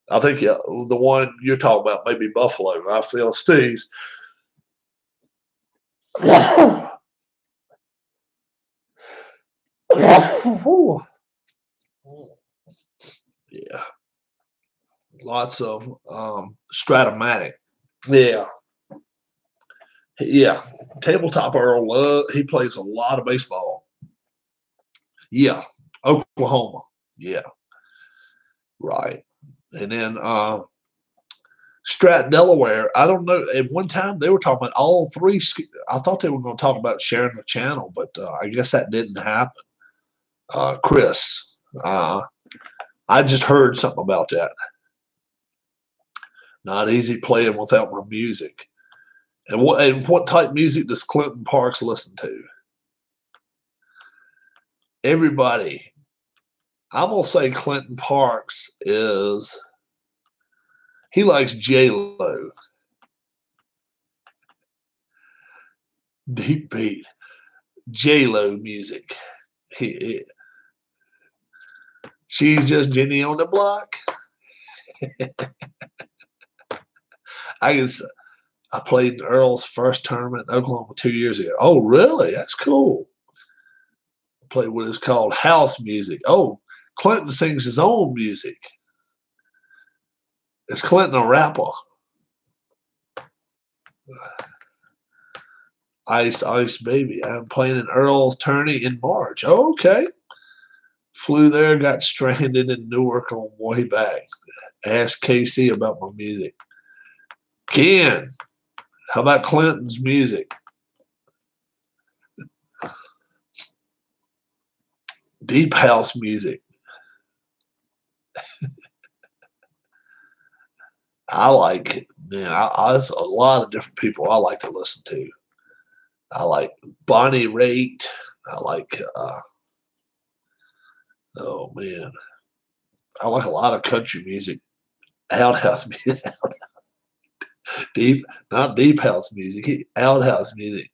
I think the one you're talking about maybe Buffalo. I feel Steve's. Yeah, lots of Stratomatic. Yeah, yeah. Tabletop Earl, he plays a lot of baseball. Yeah, Oklahoma. Yeah, right. And then Strat, Delaware. I don't know. At one time, they were talking about all three. I thought they were going to talk about sharing the channel, but I guess that didn't happen. Chris, I just heard something about that. Not easy playing without my music. And what type of music does Clinton Parks listen to? Everybody. I'm gonna say Clinton Parks he likes J-Lo. Deep beat. J-Lo music. She's just Jenny on the block. I played in Earl's first tournament in Oklahoma 2 years ago. Oh, really? That's cool. I played what is called house music. Oh, Clinton sings his own music. Is Clinton a rapper? Ice Ice Baby. I'm playing in Earl's tourney in March. Oh, okay. Flew there, got stranded in Newark on way back. Asked KC about my music. Ken, how about Clinton's music? Deep house music. I like it. Man, there's a lot of different people I like to listen to. I like Bonnie Raitt. I like, oh man, I like a lot of country music. Outhouse music. Not deep house music. Outhouse music.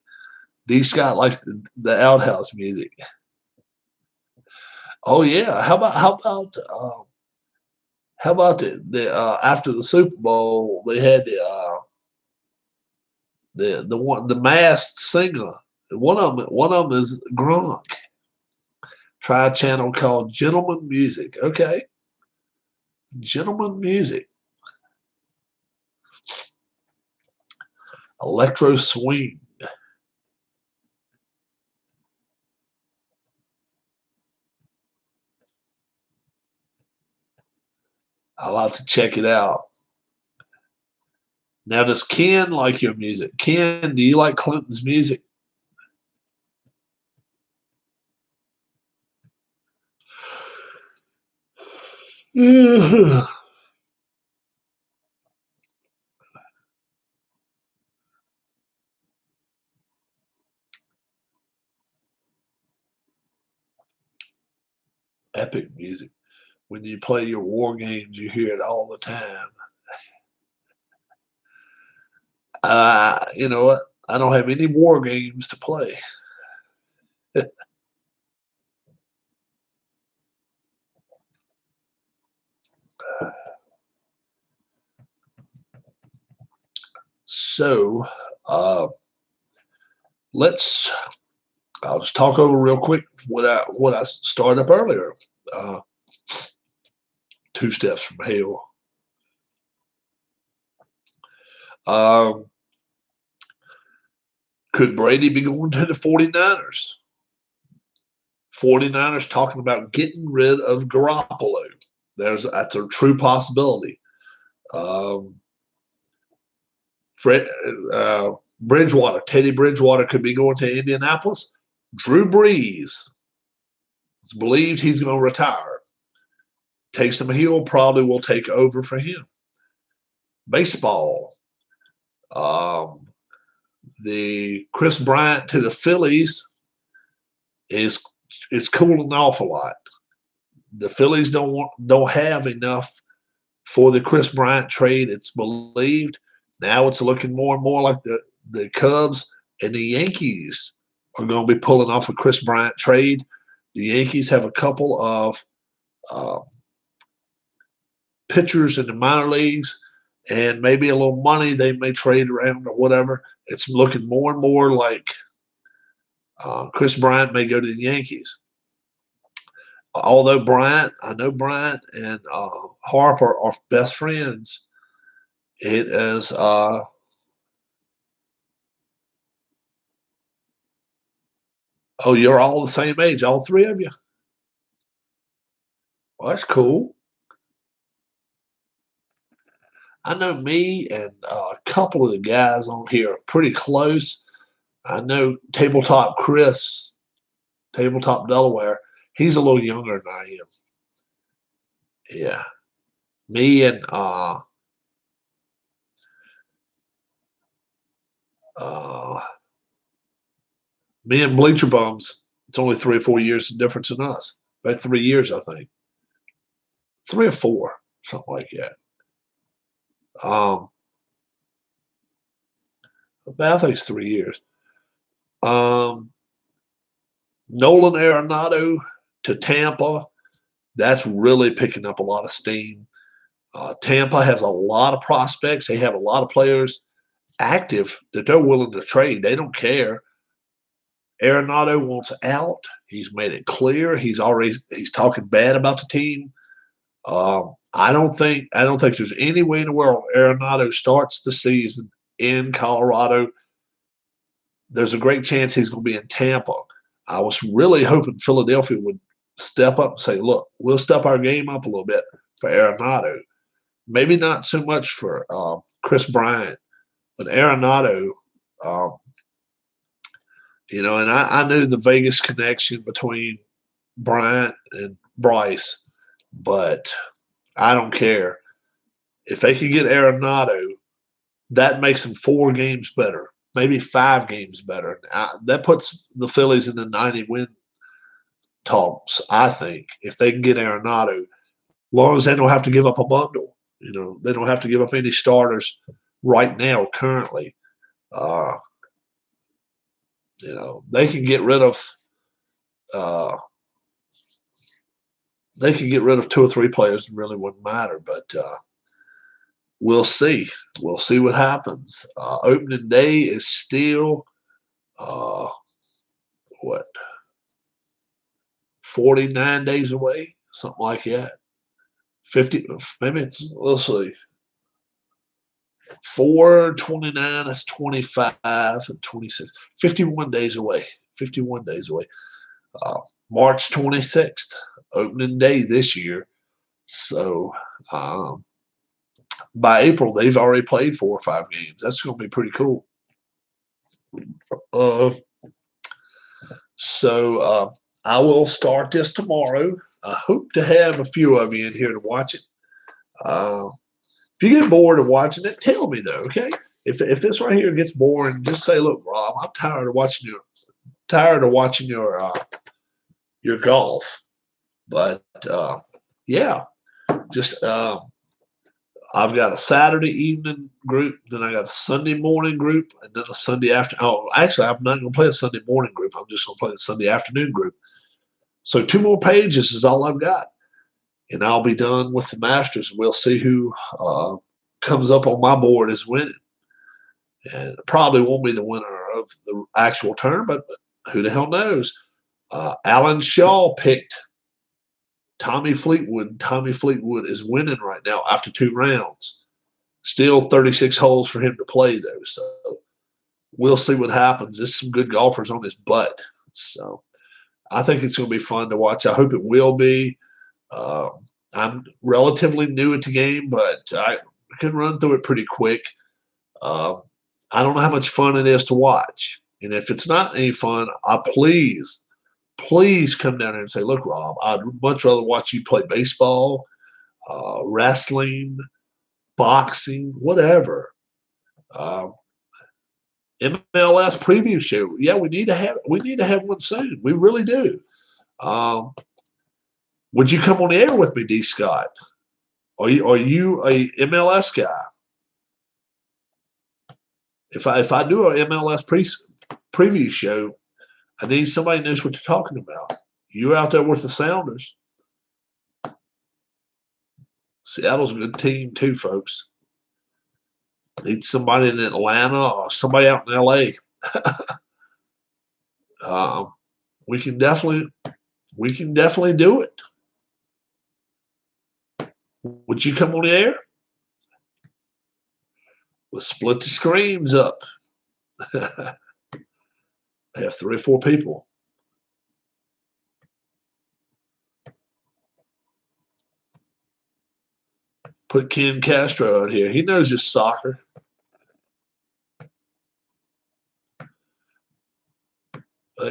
D. Scott likes the outhouse music. Oh yeah. How about the after the Super Bowl they had the masked singer. One of them is Gronk. Try a channel called Gentleman Music. Okay. Gentleman Music. Electro Swing. I like to check it out. Now, does Ken like your music? Ken, do you like Clinton's music? Epic music. When you play your war games, you hear it all the time. You know what? I don't have any war games to play. So, I'll just talk over real quick what I started up earlier. 2 steps from hell. Could Brady be going to the 49ers? 49ers talking about getting rid of Garoppolo. That's a true possibility. Bridgewater. Teddy Bridgewater could be going to Indianapolis. Drew Brees. It's believed he's going to retire. Taysom Hill probably will take over for him. Baseball. The Chris Bryant to the Phillies is cooling off a lot. The Phillies don't have enough for the Chris Bryant trade. It's believed. Now it's looking more and more like the Cubs and the Yankees are going to be pulling off a Chris Bryant trade. The Yankees have a couple of pitchers in the minor leagues and maybe a little money they may trade around or whatever. It's looking more and more like Chris Bryant may go to the Yankees. Although I know Bryant and Harper are best friends, it is oh, you're all the same age, all three of you. Well, that's cool. I know me and a couple of the guys on here are pretty close. I know Tabletop Chris, Tabletop Delaware, he's a little younger than I am. Yeah. Me and Bleacher Bums, it's only 3 or 4 years difference in us. About 3 years, I think. 3 or 4, something like that. I think it's 3 years. Nolan Arenado to Tampa, that's really picking up a lot of steam. Tampa has a lot of prospects. They have a lot of players active that they're willing to trade. They don't care. Arenado wants out. He's made it clear. He's talking bad about the team. I don't think there's any way in the world Arenado starts the season in Colorado. There's a great chance he's going to be in Tampa. I was really hoping Philadelphia would step up and say, look, we'll step our game up a little bit for Arenado. Maybe not so much for Chris Bryant, but Arenado, and I knew the Vegas connection between Bryant and Bryce, but I don't care. If they can get Arenado, that makes them 4 games better, maybe 5 games better. That puts the Phillies in the 90-win talks, I think, if they can get Arenado, as long as they don't have to give up a bundle. They don't have to give up any starters right now, currently. They can get rid of 2 or 3 players. It really wouldn't matter, but we'll see. We'll see what happens. Opening day is still 49 days away, something like that. 50, maybe it's, let's see. 4/29 is 25 and 26. 51 days away. 51 days away. March 26th, opening day this year. So by April, they've already played 4 or 5 games. That's going to be pretty cool. So I will start this tomorrow. I hope to have a few of you in here to watch it. If you get bored of watching it, tell me though, okay? If this right here gets boring, just say, "Look, Rob, I'm tired of watching your golf." But yeah, just I've got a Saturday evening group, then I got a Sunday morning group, and then a Sunday afternoon. Oh, actually, I'm not going to play a Sunday morning group. I'm just going to play the Sunday afternoon group. So 2 more pages is all I've got. And I'll be done with the Masters. We'll see who comes up on my board as winning. And it probably won't be the winner of the actual tournament, but who the hell knows? Alan Shaw picked Tommy Fleetwood. Tommy Fleetwood is winning right now after 2 rounds. Still 36 holes for him to play, though. So we'll see what happens. There's some good golfers on his butt. So I think it's going to be fun to watch. I hope it will be. I'm relatively new at the game, but I can run through it pretty quick. I don't know how much fun it is to watch. And if it's not any fun, please come down here and say, look, Rob, I'd much rather watch you play baseball, wrestling, boxing, whatever. MLS preview show. Yeah, we need to have one soon. We really do. Would you come on the air with me, D. Scott? Are you a MLS guy? If I do an MLS preview show, I need somebody who knows what you're talking about. You're out there with the Sounders. Seattle's a good team too, folks. Need somebody in Atlanta or somebody out in LA. We can definitely do it. Would you come on the air? We'll split the screens up. I have 3 or 4 people. Put Ken Castro out here. He knows his soccer.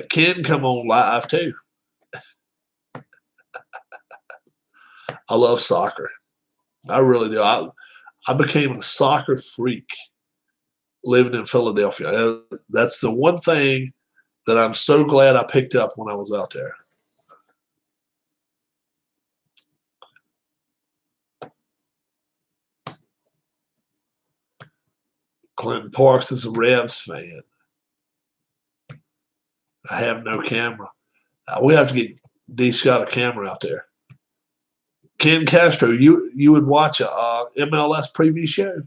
Ken come on live too. I love soccer. I really do. I became a soccer freak living in Philadelphia. That's the one thing that I'm so glad I picked up when I was out there. Clinton Parks is a Revs fan. I have no camera. We have to get D. Scott a camera out there. Ken Castro, you would watch a MLS preview show?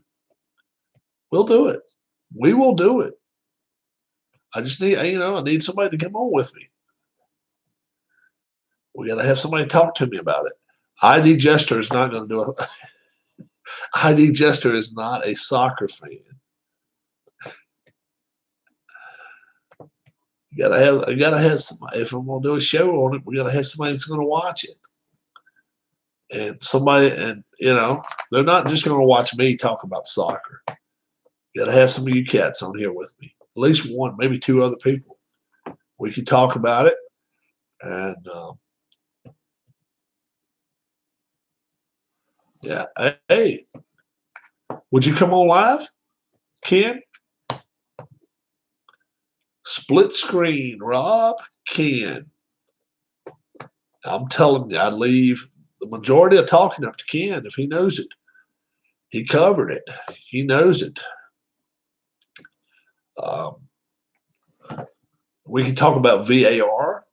We'll do it. We will do it. I just need, I need somebody to come on with me. We got to have somebody talk to me about it. ID Jester is not going to do it. ID Jester is not a soccer fan. I gotta have somebody. If I'm gonna do a show on it, we gotta have somebody that's gonna watch it. And they're not just gonna watch me talk about soccer. You gotta have some of you cats on here with me. At least one, maybe 2 other people. We can talk about it. And yeah. Hey, would you come on live, Ken? Split screen, Rob, Ken. I'm telling you, I'd leave the majority of talking up to Ken if he knows it. He covered it. He knows it. We can talk about VAR.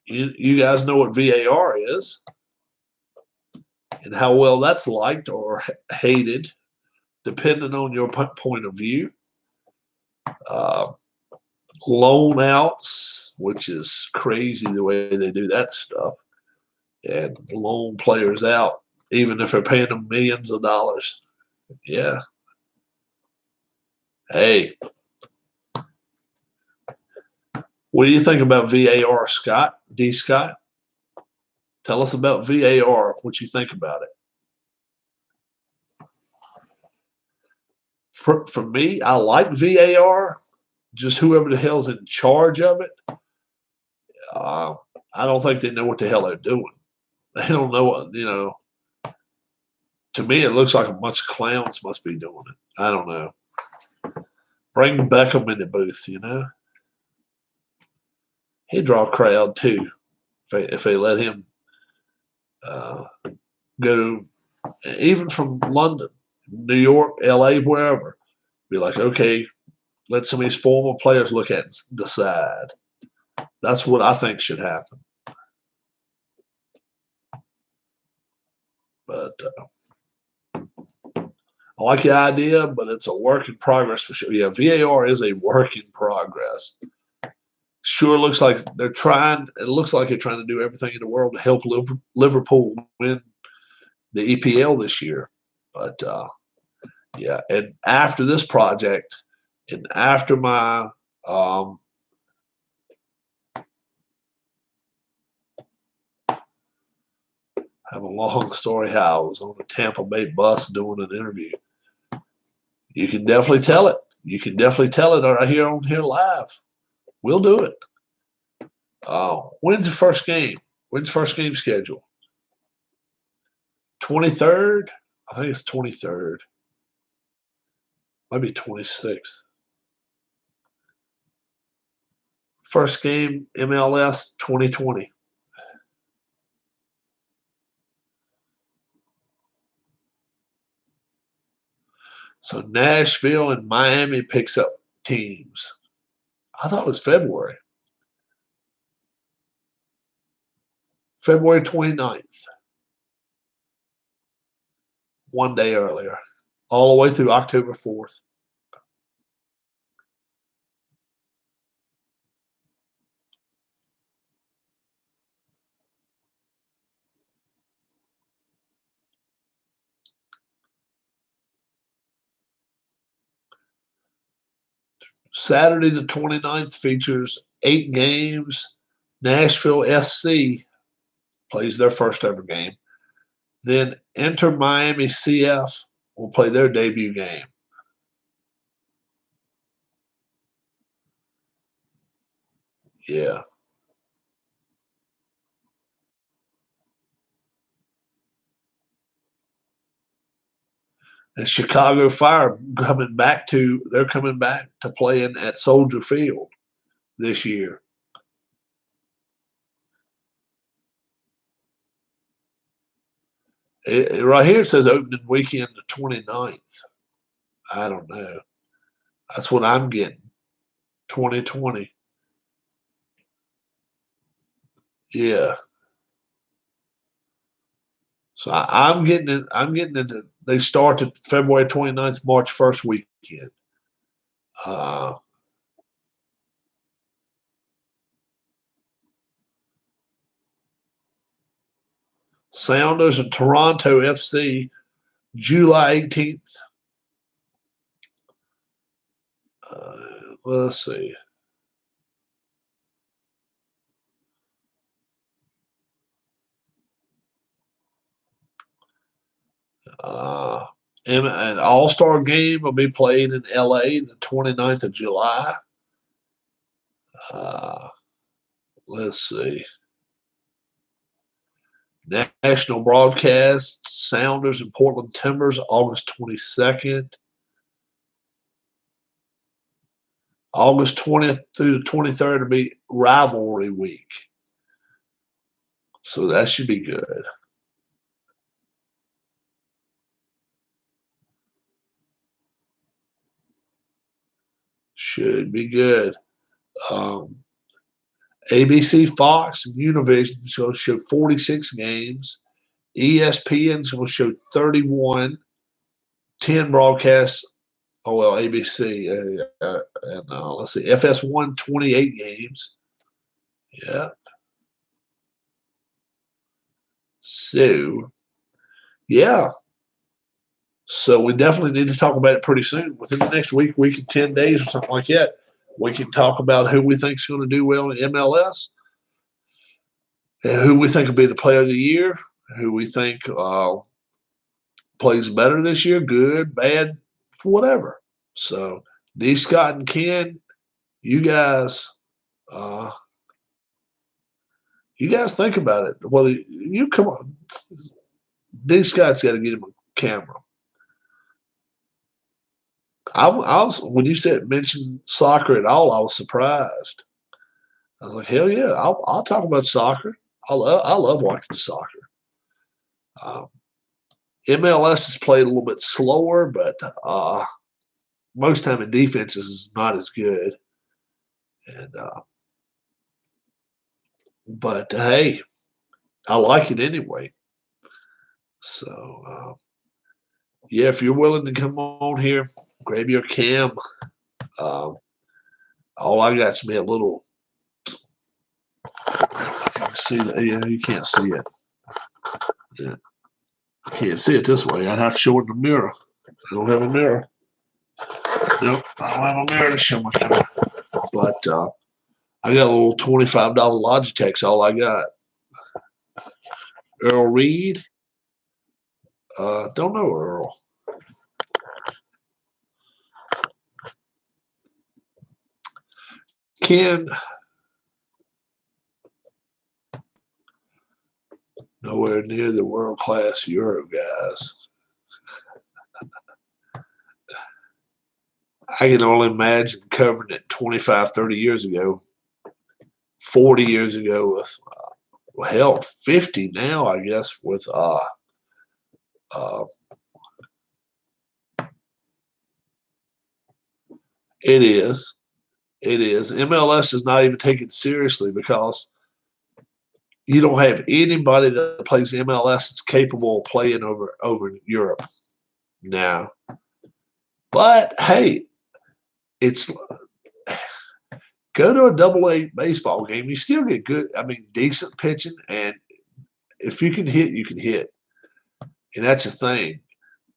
You guys know what VAR is and how well that's liked or hated, depending on your point of view. Loan outs, which is crazy the way they do that stuff, and loan players out, even if they're paying them millions of dollars. Yeah. Hey, what do you think about VAR, Scott? D. Scott? Tell us about VAR, what you think about it. For me, I like VAR. Just whoever the hell's in charge of it, I don't think they know what the hell they're doing. They don't know what, to me, it looks like a bunch of clowns must be doing it. I don't know. Bring Beckham in the booth, He'd draw a crowd too if they let him go, even from London, New York, LA, wherever. Be like, okay, let some of these former players look at and decide. That's what I think should happen. But I like the idea, but it's a work in progress for sure. Yeah, VAR is a work in progress. Sure looks like they're trying. It looks like they're trying to do everything in the world to help Liverpool win the EPL this year. But yeah, and after this project, and after my have a long story how I was on the Tampa Bay bus doing an interview. You can definitely tell it. You can definitely tell it right here on here live. We'll do it. When's the first game? When's the first game scheduled? 23rd? I think it's 23rd. Maybe 26th. First game, MLS 2020. So Nashville and Miami picks up teams. I thought it was February. February 29th. One day earlier. All the way through October 4th. Saturday the 29th features 8 games. Nashville SC plays their first ever game. Then Inter Miami CF will play their debut game. Yeah. And Chicago Fire they're coming back to playing at Soldier Field this year. Right here it says opening weekend the 29th. I don't know. That's what I'm getting. 2020. Yeah. So I'm getting it. They started February 29th, March 1st weekend. Sounders and Toronto FC, July 18th. Let's see. An all-star game will be played in LA the 29th of July. Let's see. National broadcast, Sounders and Portland Timbers, August 22nd. August 20th through the 23rd will be rivalry week. So that should be good. Should be good. ABC, Fox, and Univision is going to show 46 games. ESPN is going to show 31. 10 broadcasts. Oh, well, ABC. And let's see. FS1, 28 games. Yeah. So, yeah. So we definitely need to talk about it pretty soon. Within the next week and 10 days or something like that, we can talk about who we think is going to do well in MLS, and who we think will be the player of the year, who we think plays better this year, good, bad, whatever. So, D. Scott and Ken, you guys think about it. Well, you come on. D. Scott's got to get him a camera. I was when you mentioned soccer at all, I was surprised. I was like, hell yeah, I'll talk about soccer. I love watching soccer. MLS is played a little bit slower, but most time in defense is not as good. And but hey, I like it anyway. So yeah, if you're willing to come on here, grab your cam. All I got's me a little. See that? Yeah, you can't see it. Yeah. Can't see it this way. I'd have to show it in the mirror. I don't have a mirror. Nope, I don't have a mirror to show my camera. But I got a little $25 Logitech's all I got. Earl Reed. Don't know Earl. Ken, nowhere near the world-class Euro guys. I can only imagine covering it 25, 30 years ago, 40 years ago with, well, hell, 50 now, I guess, with it is. It is. MLS is not even taken seriously because you don't have anybody that plays MLS that's capable of playing over in Europe now. But hey, it's go to a double-A baseball game. You still get good, decent pitching, and if you can hit, you can hit. And that's the thing.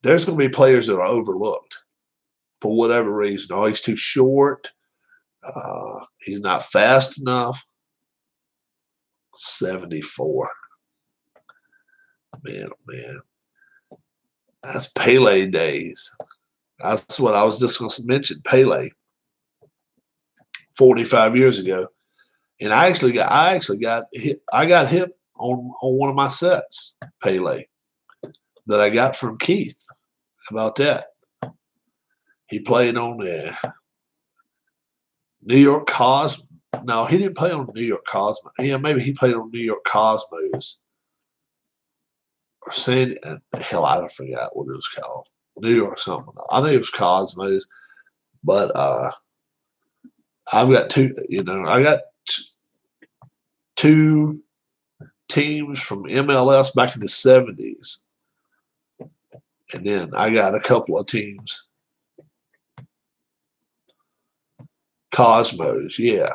There's going to be players that are overlooked for whatever reason. Oh, he's too short. He's not fast enough. 74. Man, oh man. That's Pele days. That's what I was just going to mention, Pele. 45 years ago. And I got him on one of my sets, Pele, that I got from Keith. How about that? He played on there. New York Cosmos. No, he didn't play on New York Cosmos. Yeah, maybe he played on New York Cosmos. Or Sandy. Hell, I forgot what it was called. New York something. I think it was Cosmos. But I've got two, I got two teams from MLS back in the 70s. And then I got a couple of teams. Cosmos, yeah.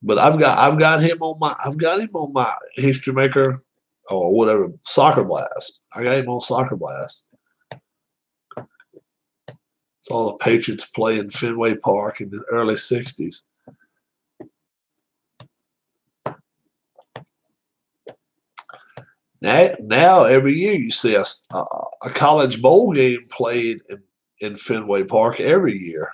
But I've got him on my History Maker or whatever, Soccer Blast. I got him on Soccer Blast. Saw the Patriots play in Fenway Park in the early 60s. Now every year you see a college bowl game played in Fenway Park every year.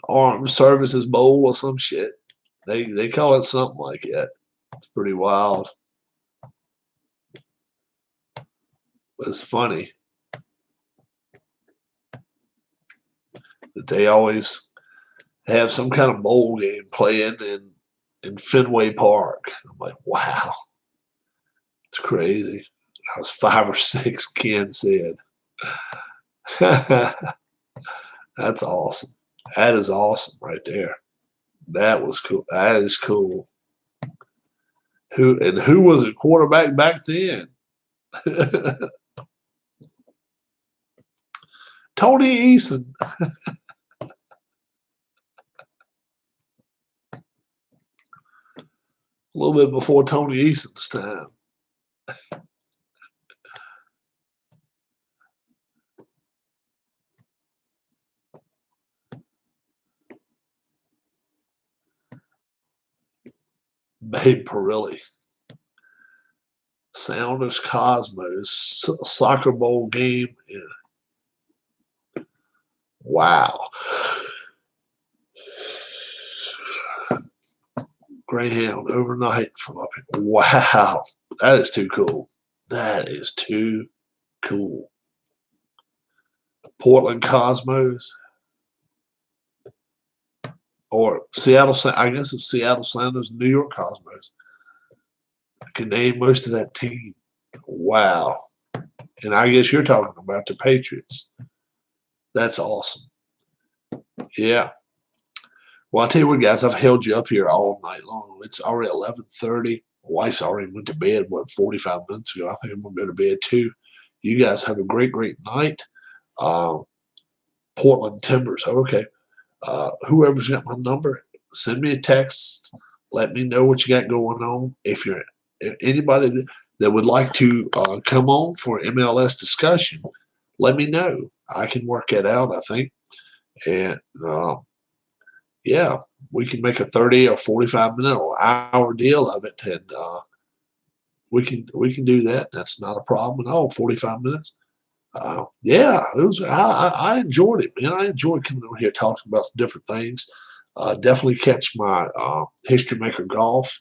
Armed Services Bowl or some shit. They call it something like that. It's pretty wild. But it's funny that they always have some kind of bowl game playing in Fenway Park. I'm like, wow. It's crazy. I was 5 or 6, Ken said. That's awesome. That is awesome right there. That was cool. That is cool. Who was a quarterback back then? Tony Eason. A little bit before Tony Eason's time. Babe Perilli. Sounders Cosmos soccer bowl game. Yeah. Wow. Greyhound overnight from up here. Wow. That is too cool. That is too cool. Portland Cosmos. Or Seattle, I guess it's Seattle Sounders, New York Cosmos. I can name most of that team. Wow. And I guess you're talking about the Patriots. That's awesome. Yeah. Well, I'll tell you what, guys, I've held you up here all night long. It's already 11:30. My wife's already went to bed, 45 minutes ago. I think I'm going to go to bed, too. You guys have a great, great night. Portland Timbers. Okay. Whoever's got my number, send me a text. Let me know what you got going on. If anybody that would like to come on for MLS discussion, let me know. I can work that out, I think. And yeah, we can make a 30 or 45-minute or hour deal of it, and we can do that. That's not a problem at all. 45 minutes. Yeah, it was. I enjoyed it, man. I enjoyed coming over here talking about different things. Definitely catch my History Maker golf.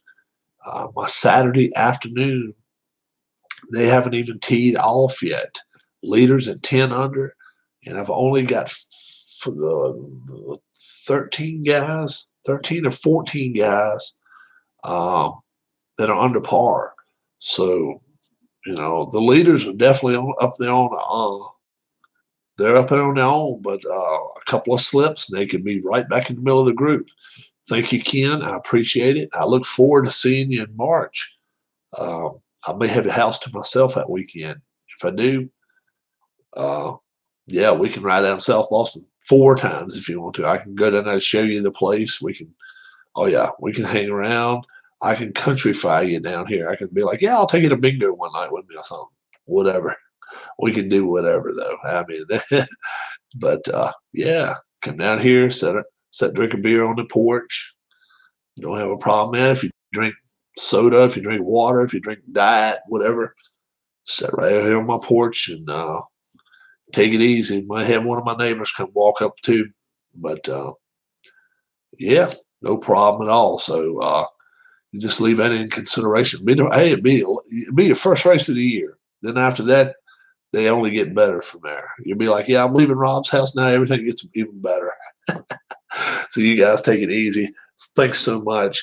My Saturday afternoon, they haven't even teed off yet. Leaders at 10 under, and I've only got 13 guys, 13 or 14 guys um, that are under par. So, the leaders are definitely up there they're up there on their own, but a couple of slips and they could be right back in the middle of the group. Thank you, Ken. I appreciate it. I look forward to seeing you in March. I may have the house to myself that weekend. If I do, uh, yeah, we can ride down South Boston 4 times if you want to. I can go down there and show you the place. Oh yeah, we can hang around. I can countryfy you down here. I can be like, yeah, I'll take you to bingo one night with me or something. Whatever. We can do whatever though. I mean, but yeah, come down here, drink a beer on the porch. Don't have a problem, man. If you drink soda, if you drink water, if you drink diet, whatever, sit right here on my porch and take it easy. Might have one of my neighbors come walk up too, but yeah, no problem at all. So you just leave that in consideration. Hey, it'd be your first race of the year. Then after that, they only get better from there. You'll be like, yeah, I'm leaving Rob's house now. Everything gets even better. So you guys take it easy. Thanks so much.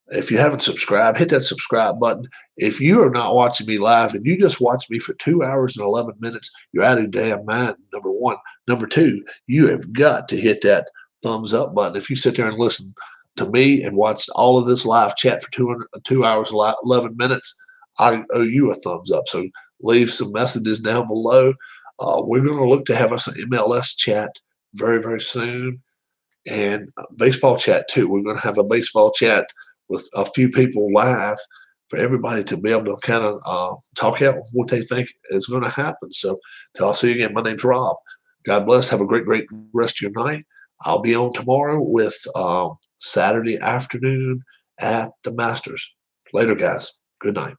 If you haven't subscribed, hit that subscribe button. If you are not watching me live and you just watch me for 2 hours and 11 minutes, you're out of your damn mind, number one. Number two, you have got to hit that thumbs up button. If you sit there and listen to me and watch all of this live chat for 2 hours and 11 minutes, I owe you a thumbs up. So leave some messages down below. We're going to look to have us an MLS chat very, very soon, and baseball chat too. We're going to have a baseball chat with a few people live for everybody to be able to kind of talk out what they think is going to happen. So till I'll see you again, my name's Rob. God bless. Have a great, great rest of your night. I'll be on tomorrow with Saturday afternoon at the Masters. Later, guys. Good night.